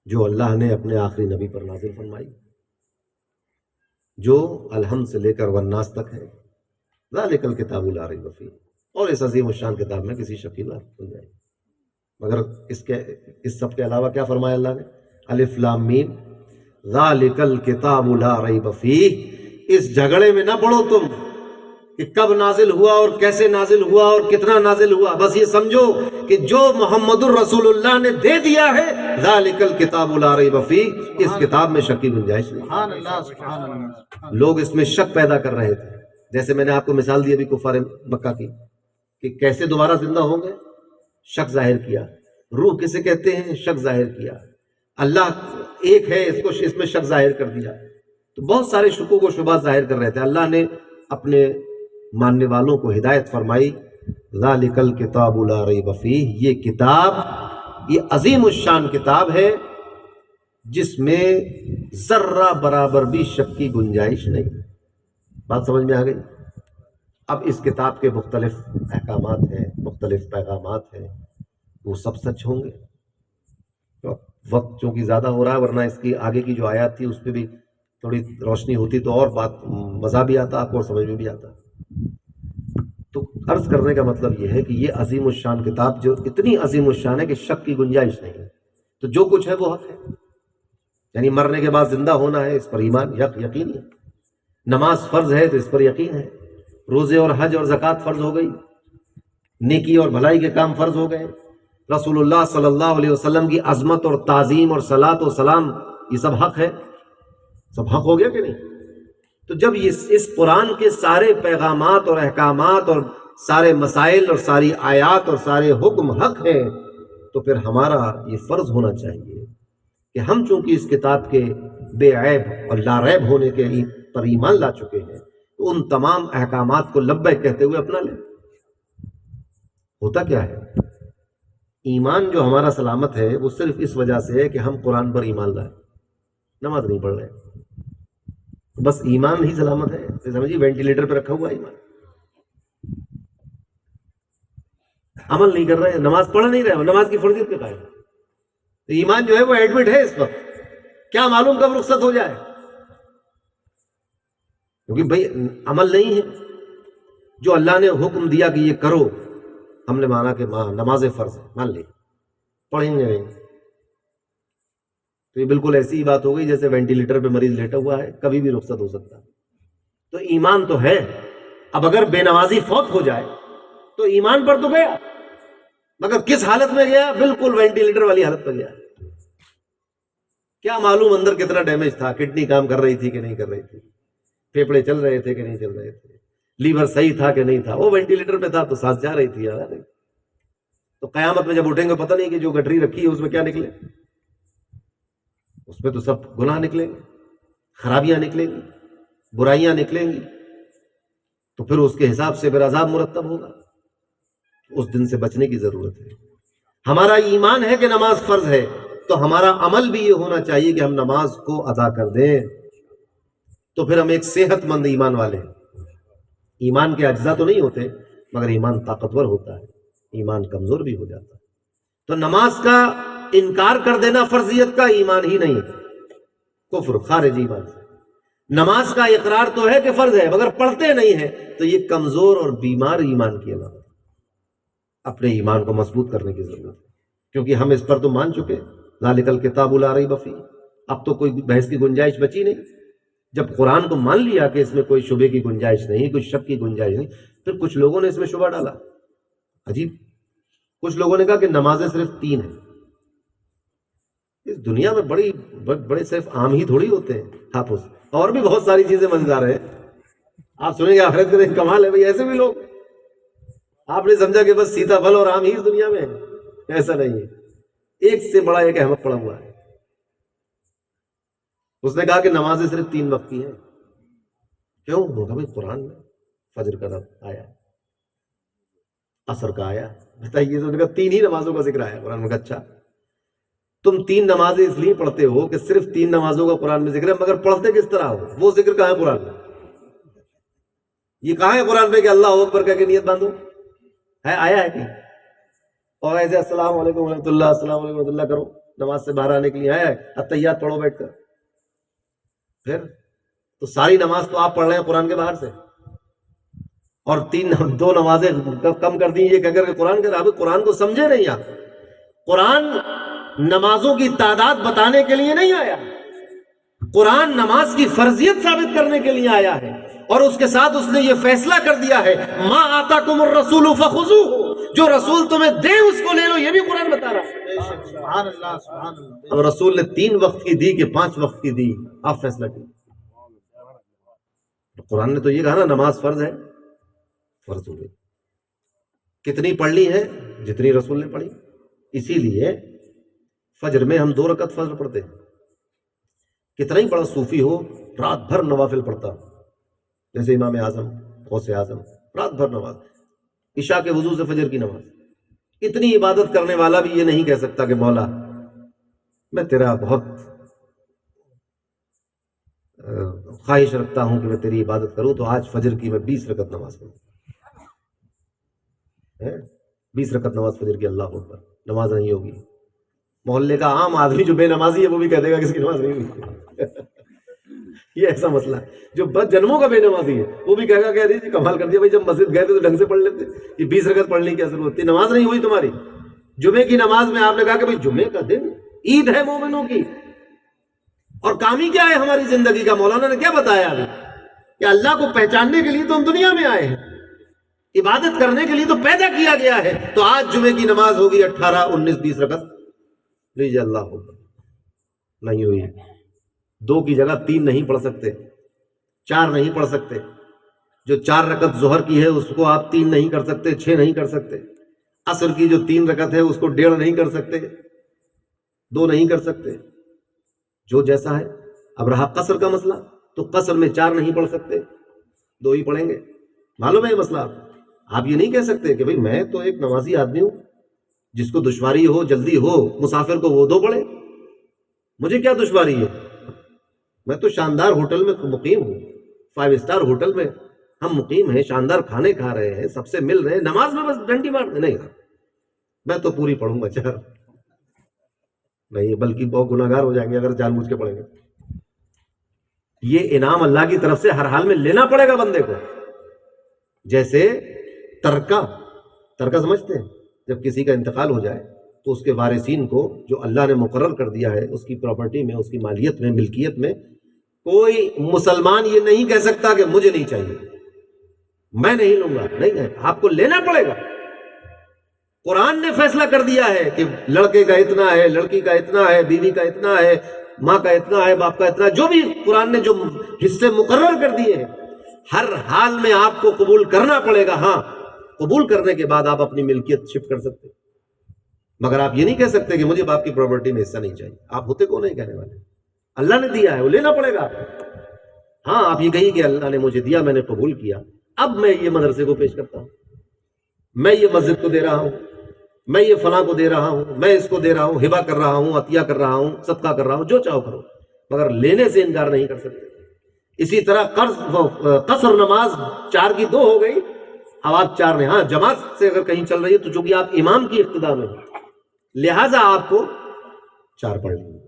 Speaker 4: جو اللہ نے اپنے آخری نبی پر نازل فرمائی, جو الحمد سے لے کر والناس تک ہے. ذالک الکتاب لا ریب فیہ, اور اس عظیم الشان کتاب میں کسی شک کی بات بن جائے. مگر اس سب کے علاوہ کیا فرمایا اللہ نے؟ الف لام میم ذالک الکتاب لا ریب فیہ. اس جھگڑے میں نہ پڑو تم کہ کب نازل ہوا اور کیسے نازل ہوا اور کتنا نازل ہوا. بس یہ سمجھو کہ جو محمد الرسول اللہ نے دے دیا ہے, ذالک الکتاب لا ریب فیہ, اس کتاب میں شک کی گنجائش نہیں.
Speaker 3: سبحان اللہ. سبحان اللہ.
Speaker 4: لوگ اس میں شک پیدا کر رہے تھے, جیسے میں نے آپ کو مثال دی ابھی کفار مکہ کی کہ کیسے دوبارہ زندہ ہوں گے, شک ظاہر کیا. روح کسے کہتے ہیں؟ شک ظاہر کیا. اللہ ایک ہے, اس میں شک ظاہر کر دیا. تو بہت سارے شکوک و شبہات ظاہر کر رہے تھے. اللہ نے اپنے ماننے والوں کو ہدایت فرمائی, ذالک الکتاب لا ریب فیہ, یہ کتاب, یہ عظیم الشان کتاب ہے جس میں ذرہ برابر بھی شک کی گنجائش نہیں. بات سمجھ میں آ گئی؟ اب اس کتاب کے مختلف احکامات ہیں, مختلف پیغامات ہیں, وہ سب سچ ہوں گے. وقت چونکہ زیادہ ہو رہا ہے, ورنہ اس کی آگے کی جو آیات تھی اس پہ بھی تھوڑی روشنی ہوتی تو اور بات مزہ بھی آتا آپ کو اور سمجھ میں بھی آتا. تو عرض کرنے کا مطلب یہ ہے کہ یہ عظیم الشان کتاب جو اتنی عظیم الشان ہے کہ شک کی گنجائش نہیں ہے, تو جو کچھ ہے وہ حق ہے. یعنی مرنے کے بعد زندہ ہونا ہے, اس پر ایمان یقین ہے. نماز فرض ہے تو اس پر یقین ہے. روزے اور حج اور زکوٰۃ فرض ہو گئی, نیکی اور بھلائی کے کام فرض ہو گئے. رسول اللہ صلی اللہ علیہ وسلم کی عظمت اور تعظیم اور صلاۃ و سلام, یہ سب حق ہے. سب حق ہو گیا کہ نہیں؟ تو جب اس قرآن کے سارے پیغامات اور احکامات اور سارے مسائل اور ساری آیات اور سارے حکم حق ہیں, تو پھر ہمارا یہ فرض ہونا چاہیے کہ ہم چونکہ اس کتاب کے بے عیب اور لا ریب ہونے کے پر ایمان لا چکے ہیں, تو ان تمام احکامات کو لبیک کہتے ہوئے اپنا لیں. ہوتا کیا ہے؟ ایمان جو ہمارا سلامت ہے وہ صرف اس وجہ سے ہے کہ ہم قرآن پر ایمان لائے, نماز نہیں پڑھ رہے, بس ایمان ہی سلامت ہے. سمجھیے وینٹیلیٹر پہ رکھا ہوا ایمان, عمل نہیں کر رہے, نماز پڑھ نہیں رہے, نماز کی فرضیت پہ قائم. تو ایمان جو ہے وہ ایڈمٹ ہے اس وقت, کیا معلوم کب رخصت ہو جائے, کیونکہ بھائی عمل نہیں ہے. جو اللہ نے حکم دیا کہ یہ کرو ہم نے مانا کہ نماز فرض ہے، مان لی، پڑھیں گے نہیں، تو یہ بالکل ایسی ہی بات ہو گئی جیسے وینٹیلیٹر پہ مریض لیٹا ہوا ہے، کبھی بھی رخصت ہو سکتا ہے۔ تو ایمان تو ہے، اب اگر بے نمازی فوت ہو جائے تو ایمان پر تو گیا، مگر کس حالت میں گیا؟ بالکل وینٹیلیٹر والی حالت میں گیا۔ کیا معلوم اندر کتنا ڈیمیج تھا، کڈنی کام کر رہی تھی کہ نہیں کر رہی تھی، پھیپڑے چل رہے تھے کہ نہیں چل رہے تھے، لیور صحیح تھا کہ نہیں تھا، وہ وینٹیلیٹر پہ تھا تو سانس جا رہی تھی یار۔ تو قیامت میں جب اٹھیں گے پتہ نہیں کہ جو گٹری رکھی ہے اس میں کیا نکلے، اس میں تو سب گناہ نکلیں گے، خرابیاں نکلیں گی، برائیاں نکلیں گی، تو پھر اس کے حساب سے پھر عذاب مرتب ہوگا۔ اس دن سے بچنے کی ضرورت ہے۔ ہمارا ایمان ہے کہ نماز فرض ہے، تو ہمارا عمل بھی یہ ہونا چاہیے کہ ہم نماز کو ادا کر دیں، تو پھر ہم ایک صحت مند ایمان والے ہیں۔ ایمان کے اجزاء تو نہیں ہوتے، مگر ایمان طاقتور ہوتا ہے، ایمان کمزور بھی ہو جاتا ہے۔ تو نماز کا انکار کر دینا فرضیت کا ایمان ہی نہیں ہے، کفر، خارج ایمان سے۔ نماز کا اقرار تو ہے کہ فرض ہے، مگر پڑھتے نہیں ہیں، تو یہ کمزور اور بیمار ایمان کی علامت ہے۔ اپنے ایمان کو مضبوط کرنے کی ضرورت ہے، کیونکہ ہم اس پر تو مان چکے، ذالک الکتاب لا ریب فیہ، اب تو کوئی بحث کی گنجائش بچی نہیں۔ جب قرآن کو مان لیا کہ اس میں کوئی شبے کی گنجائش نہیں، کوئی شک کی گنجائش نہیں، پھر کچھ لوگوں نے اس میں شبہ ڈالا، عجیب، کچھ لوگوں نے کہا کہ نمازیں صرف 3 ہیں۔ اس دنیا میں بڑے صرف عام ہی تھوڑی ہوتے ہیں ہاتھوں سے، اور بھی بہت ساری چیزیں مزیدار ہیں۔ آپ سنیں گے آخرت کا کمال ہے بھائی، ایسے بھی لوگ، آپ نے سمجھا کہ بس سیتا پھل اور آم ہی اس دنیا میں ہے، ایسا نہیں ہے، ایک سے بڑا ایک احمد پڑا ہوا ہے۔ اس نے کہا کہ نمازیں صرف 3 وقت کی ہیں۔ کیوں؟ انہوں نے کہا بھائی قرآن میں فجر کا آیا، عصر کا آیا، بتائیے، تو انہوں نے کہا 3 ہی نمازوں کا ذکر آیا قرآن میں۔ کہا اچھا، تم 3 نمازیں اس لیے پڑھتے ہو کہ صرف 3 نمازوں کا قرآن میں ذکر ہے، مگر پڑھتے کس طرح ہو؟ وہ ذکر کہاں ہے قرآن میں؟ یہ کہاں ہے قرآن میں کہ اللہ اکبر کہہ کے نیت باندھو؟ ہے، آیا ہے کہیں؟ اور ایسے السلام علیکم ورحمۃ اللہ، السلام علیکم ورحمۃ اللہ کرو نماز سے باہر آنے کے لیے آیا ہے؟ التحیات پڑھو بیٹھ کر۔ پھر تو ساری نماز تو آپ پڑھ رہے ہیں قرآن کے باہر سے، اور 2 نمازیں کم کر دی یہ کہہ کر کے قرآن کہہ رہا۔ ابھی قرآن کو سمجھے نہیں آپ۔ قرآن نمازوں کی تعداد بتانے کے لیے نہیں آیا، قرآن نماز کی فرضیت ثابت کرنے کے لیے آیا ہے، اور اس کے ساتھ اس نے یہ فیصلہ کر دیا ہے ما آتاکم الرسول فخذوہ، جو رسول تمہیں دے اس کو لے لو، یہ بھی قرآن بتا رہا ہے۔
Speaker 3: سبحان اللہ، سبحان اللہ۔
Speaker 4: اب رسول نے 3 وقت کی دی کہ 5 وقت کی دی، آپ فیصلہ کیجیے۔ قرآن نے تو یہ کہا نا نماز فرض ہے، فرض ہو گئی۔ کتنی پڑھنی ہے؟ جتنی رسول نے پڑھی۔ اسی لیے فجر میں ہم 2 رکعت فجر پڑھتے ہیں۔ کتنا ہی بڑا صوفی ہو، رات بھر نوافل پڑھتا، جیسے امام اعظم، غوث اعظم، رات بھر نماز، عشاء کے وضو سے فجر کی نماز۔ اتنی عبادت کرنے والا بھی یہ نہیں کہہ سکتا کہ مولا میں تیرا بہت خواہش رکھتا ہوں کہ میں تیری عبادت کروں، تو آج فجر کی میں 20 رکعت نماز پڑھوں، 20 رکعت نماز فجر کی، اللہ اکبر، نماز نہیں ہوگی۔ محلے کا عام آدمی جو بے نمازی ہے وہ بھی کہہ دے گا کس کی نماز نہیں ہوئی۔ یہ ایسا مسئلہ ہے۔ جو بد جنموں کا بے نمازی ہے وہ بھی کہے گا کہ ارے جی کمال کر دیا بھائی، جب مسجد گئے تھے تو ڈھنگ سے پڑھ لیتے، یہ 20 رکعت پڑھنے کی کیا ضرورت تھی؟ نماز نہیں ہوئی تمہاری۔ جمعے کی نماز میں آپ نے کہا کہ بھائی جمعے کا دن عید ہے مومنوں کی، اور کام ہی کیا ہے ہماری زندگی کا؟ مولانا نے کیا بتایا ابھی کہ اللہ کو پہچاننے کے لیے تو ہم دنیا میں آئے ہیں، عبادت کرنے کے لیے تو پیدا کیا گیا ہے۔ تو آج جمعے کی نماز ہوگی 18، 19، 20 رکعت، لیجیے اللہ ہوگا، نہیں ہوئی ہے۔ 2 کی جگہ 3 نہیں پڑھ سکتے، 4 نہیں پڑھ سکتے۔ جو 4 رکعت ظہر کی ہے اس کو آپ 3 نہیں کر سکتے، 6 نہیں کر سکتے۔ عصر کی جو 3 رکعت ہے اس کو 1.5 نہیں کر سکتے، 2 نہیں کر سکتے، جو جیسا ہے۔ اب رہا قصر کا مسئلہ، تو قصر میں 4 نہیں پڑھ سکتے، 2 ہی پڑھیں گے۔ معلوم ہے یہ مسئلہ؟ آپ یہ نہیں کہہ سکتے کہ بھئی میں تو ایک نمازی آدمی ہوں، جس کو دشواری ہو، جلدی ہو، مسافر کو وہ 2 پڑھے، مجھے کیا دشواری ہے؟ میں تو شاندار ہوٹل میں مقیم ہوں، 5 اسٹار ہوٹل میں ہم مقیم ہیں، شاندار کھانے کھا رہے ہیں، سب سے مل رہے ہیں، نماز میں بس ڈنڈی مار نہیں، میں تو پوری پڑھوں گا 4 نہیں، بلکہ بہت گناہگار ہو جائیں گے اگر جان بوجھ کے پڑھیں گے۔ یہ انعام اللہ کی طرف سے ہر حال میں لینا پڑے گا بندے کو۔ جیسے ترکہ ترکہ سمجھتے ہیں؟ جب کسی کا انتقال ہو جائے تو اس کے وارثین کو جو اللہ نے مقرر کر دیا ہے اس کی پراپرٹی میں، اس کی مالیت میں، ملکیت میں، کوئی مسلمان یہ نہیں کہہ سکتا کہ مجھے نہیں چاہیے، میں نہیں لوں گا، نہیں ہے، آپ کو لینا پڑے گا۔ قرآن نے فیصلہ کر دیا ہے کہ لڑکے کا اتنا ہے، لڑکی کا اتنا ہے، بیوی کا اتنا ہے، ماں کا اتنا ہے، باپ کا اتنا ہے، جو بھی قرآن نے جو حصے مقرر کر دیے ہیں ہر حال میں آپ کو قبول کرنا پڑے گا۔ ہاں، قبول کرنے کے بعد آپ اپنی ملکیت شفٹ کر سکتے، مگر آپ یہ نہیں کہہ سکتے کہ مجھے باپ کی پراپرٹی میں حصہ نہیں چاہیے۔ آپ ہوتے کون نہیں کہنے والے؟ اللہ نے دیا ہے، وہ لینا پڑے گا۔ ہاں، آپ یہ کہیں کہ اللہ نے مجھے دیا، میں نے قبول کیا، اب میں یہ مدرسے کو پیش کرتا ہوں، میں یہ مسجد کو دے رہا ہوں، میں یہ فلاں کو دے رہا ہوں، میں اس کو دے رہا ہوں، ہبہ کر رہا ہوں، عطیہ کر رہا ہوں، صدقہ کر رہا ہوں، جو چاہو کرو، مگر لینے سے انکار نہیں کر سکتے۔ اسی طرح قصر نماز 4 کی 2 ہو گئی، اب آپ 4 نے، ہاں جماعت سے اگر کہیں چل رہی ہے تو چونکہ آپ امام کی اقتداء میں ہیں لہٰذا آپ کو 4 پڑھ لیں،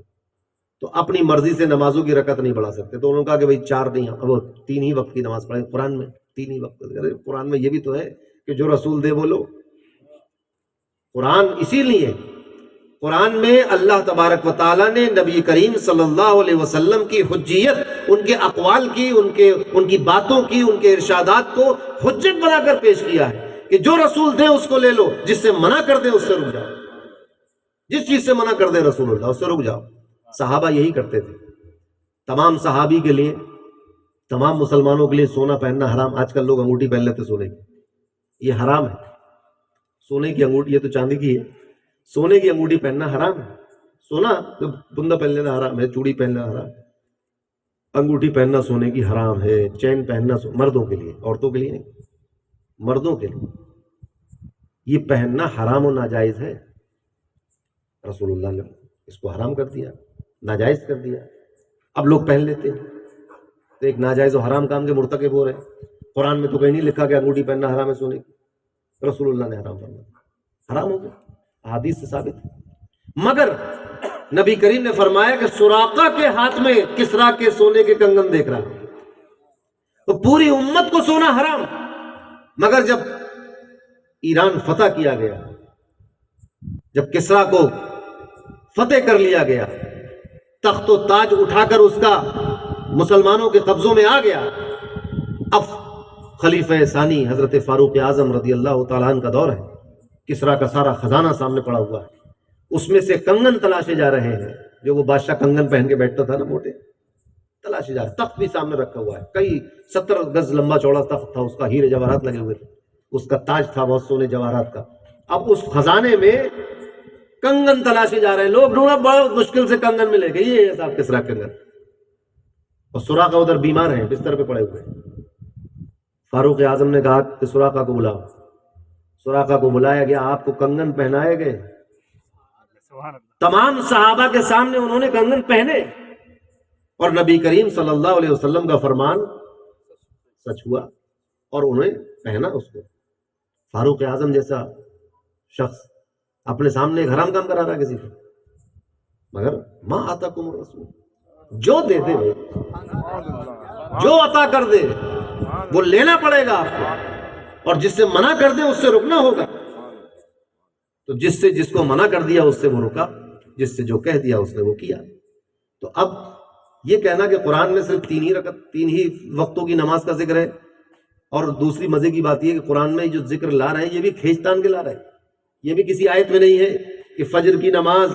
Speaker 4: تو اپنی مرضی سے نمازوں کی رکعت نہیں بڑھا سکتے۔ تو انہوں نے کہا کہ بھئی 4 نہیں، اب 3 ہی وقت کی نماز پڑھیں۔ قرآن میں 3 ہی وقت، قرآن میں یہ بھی تو ہے کہ جو رسول دے وہ لو۔ قرآن اسی لیے قرآن میں اللہ تبارک و تعالیٰ نے نبی کریم صلی اللہ علیہ وسلم کی حجیت، ان کے اقوال کی، ان کی باتوں کی، ان کے ارشادات کو حجت بنا کر پیش کیا ہے کہ جو رسول دے اس کو لے لو، جس سے منع کر دے اس سے رک جاؤ، جس چیز سے منع کر دے رسول اللہ اس سے رک جاؤ۔ صحابہ یہی کرتے تھے۔ تمام صحابی کے لیے، تمام مسلمانوں کے لیے سونا پہننا حرام۔ آج کل لوگ انگوٹھی پہن لیتے سونے کی، یہ حرام ہے۔ سونے کی انگوٹھی، یہ تو چاندی کی ہے، سونے کی انگوٹھی پہننا حرام ہے۔ سونا بندہ پہن لینا حرام ہے، چوڑی پہننا حرام ہے، انگوٹھی پہننا سونے کی حرام ہے، چین پہننا مردوں کے لیے، عورتوں کے لیے نہیں، مردوں کے لیے یہ پہننا حرام و ناجائز ہے۔ رسول اللہ نے اس کو حرام کر دیا، ناجائز کر دیا، اب لوگ پہن لیتے ہیں تو ایک ناجائز و حرام کام کے مرتکب ہو رہے ہیں۔ قرآن میں تو کہیں نہیں لکھا کہ انگوٹھی پہننا حرام ہے سونے کی، رسول اللہ نے حرام فرمایا، حرام ہو گیا، حدیث سے ثابت ہے۔ مگر نبی کریم نے فرمایا کہ سراقہ کے ہاتھ میں کسرا کے سونے کے کنگن دیکھ رہا، تو پوری امت کو سونا حرام۔ مگر جب ایران فتح کیا گیا، جب کسرا کو فتح کر لیا گیا، تخت و تاج اٹھا کر اس کا مسلمانوں کے قبضوں میں آ گیا، اب خلیفہ ثانی حضرت فاروق اعظم رضی اللہ تعالیٰ عنہ کا دور ہے، کسرا کا سارا خزانہ سامنے پڑا ہوا ہے، اس میں سے کنگن تلاشے جا رہے ہیں، جو وہ بادشاہ کنگن پہن کے بیٹھتا تھا نا موٹے، تلاشے جا رہے، تخت بھی سامنے رکھا ہوا ہے، کئی 70 گز لمبا چوڑا تخت تھا، اس کا ہیرے جواہرات لگے ہوئے تھے، اس کا تاج تھا بہت سونے جواہرات کا۔ اب اس خزانے میں کنگن تلاشے جا رہے ہیں، لوگ ڈھونڈا، بہت مشکل سے کنگن ملے گا، یہ ہے صاحب کسرا کنگن، اور سراقہ ادھر بیمار ہیں، بستر پہ پڑے ہوئے ہیں۔ فاروق اعظم نے کہا کہ سراقہ کو بلاؤ، سراقہ کو بلایا گیا، آپ کو کنگن پہنائے گئے، تمام صحابہ کے سامنے انہوں نے کنگن پہنے، اور نبی کریم صلی اللہ علیہ وسلم کا فرمان سچ ہوا اور انہیں پہنا اس کو۔ فاروق اعظم جیسا شخص اپنے سامنے ایک حرام کام کرا رہا ہے کسی کو، مگر ما آتاکم الرسول، جو دے دے جو عطا کر دے وہ لینا پڑے گا آپ کو، اور جس سے منع کر دے اس سے رکنا ہوگا۔ تو جس سے جس کو منع کر دیا اس سے وہ رکا، جس سے جو کہہ دیا اس نے وہ کیا۔ تو اب یہ کہنا کہ قرآن میں صرف 3 ہی وقتوں کی نماز کا ذکر ہے، اور دوسری مزے کی بات یہ کہ قرآن میں جو ذکر لا رہے ہیں یہ بھی کھینچ تان کے لا رہے ہیں، یہ بھی کسی آیت میں نہیں ہے کہ فجر کی نماز،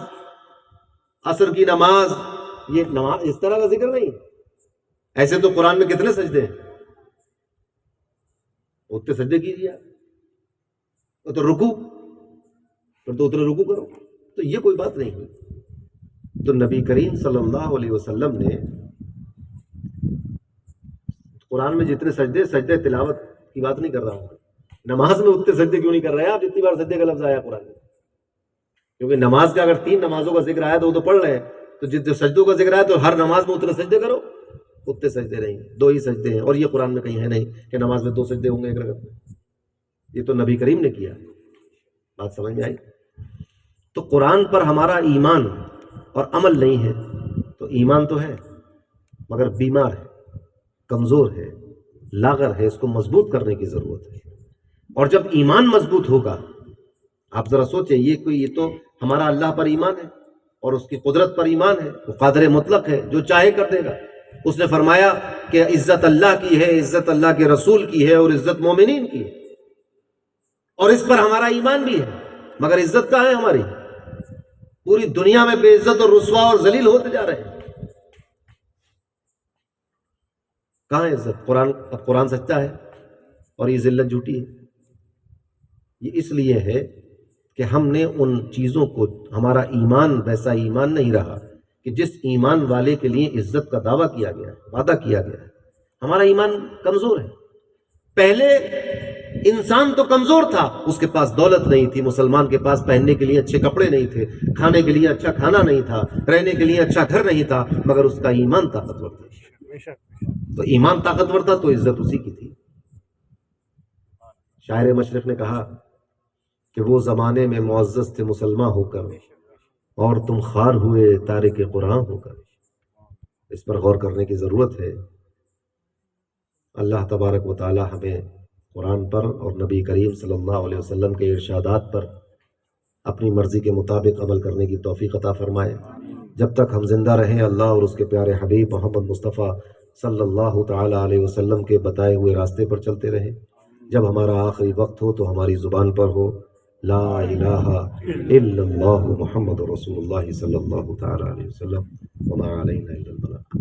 Speaker 4: عصر کی نماز، یہ نماز اس طرح کا ذکر نہیں۔ ایسے تو قرآن میں کتنے سجدے ہیں، اتنے سجدے کیجیے، تو رکوع پھر تو اتنے رکوع کرو، تو یہ کوئی بات نہیں ہے۔ تو نبی کریم صلی اللہ علیہ وسلم نے قرآن میں جتنے سجدے تلاوت کی بات نہیں کر رہا ہوں، نماز میں اتنے سجدے کیوں نہیں کر رہے ہیں آپ جتنی بار سجدے کا لفظ آیا قرآن میں؟ کیونکہ نماز کا اگر 3 نمازوں کا ذکر آیا تو وہ تو پڑھ رہے ہیں، تو جو سجدوں کا ذکر آیا تو ہر نماز میں اتنے سجدے کرو، اتنے سجدے نہیں، 2 ہی سجدے ہیں، اور یہ قرآن میں کہیں ہے نہیں کہ نماز میں 2 سجدے ہوں گے ایک رکعت میں، یہ تو نبی کریم نے کیا۔ بات سمجھ میں آئی؟ تو قرآن پر ہمارا ایمان اور عمل نہیں ہے تو ایمان تو ہے مگر بیمار ہے، کمزور ہے، لاغر ہے، اس کو مضبوط کرنے کی ضرورت ہے۔ اور جب ایمان مضبوط ہوگا، آپ ذرا سوچیں، یہ تو ہمارا اللہ پر ایمان ہے اور اس کی قدرت پر ایمان ہے، وہ قادر مطلق ہے، جو چاہے کر دے گا۔ اس نے فرمایا کہ عزت اللہ کی ہے، عزت اللہ کے رسول کی ہے، اور عزت مومنین کی ہے، اور اس پر ہمارا ایمان بھی ہے۔ مگر عزت کہاں ہے ہماری؟ پوری دنیا میں بے عزت اور رسوا اور ذلیل ہوتے جا رہے ہیں۔ کہاں ہے عزت؟ اب قرآن سچا ہے اور یہ ذلت جھوٹی ہے۔ یہ اس لیے ہے کہ ہم نے ان چیزوں کو، ہمارا ایمان ویسا ایمان نہیں رہا کہ جس ایمان والے کے لیے عزت کا دعویٰ کیا گیا ہے، وعدہ کیا گیا ہے۔ ہمارا ایمان کمزور ہے۔ پہلے انسان تو کمزور تھا، اس کے پاس دولت نہیں تھی، مسلمان کے پاس پہننے کے لیے اچھے کپڑے نہیں تھے، کھانے کے لیے اچھا کھانا نہیں تھا، رہنے کے لیے اچھا گھر نہیں تھا، مگر اس کا ایمان طاقتور تھا۔ تو ایمان طاقتور تھا تو عزت اسی کی تھی۔ شاعر مشرق نے کہا کہ وہ زمانے میں معزز تھے مسلمان ہو کر، اور تم خوار ہوئے تارک قرآن ہو کر۔ اس پر غور کرنے کی ضرورت ہے۔ اللہ تبارک و تعالی ہمیں قرآن پر اور نبی کریم صلی اللہ علیہ وسلم کے ارشادات پر اپنی مرضی کے مطابق عمل کرنے کی توفیق عطا فرمائے۔ جب تک ہم زندہ رہیں، اللہ اور اس کے پیارے حبیب محمد مصطفیٰ صلی اللہ تعالی علیہ وسلم کے بتائے ہوئے راستے پر چلتے رہیں۔ جب ہمارا آخری وقت ہو تو ہماری زبان پر ہو لا الہ الا اللہ محمد رسول اللہ صلی اللہ تعالی علیہ وسلم، وما علینا الا البلاغ۔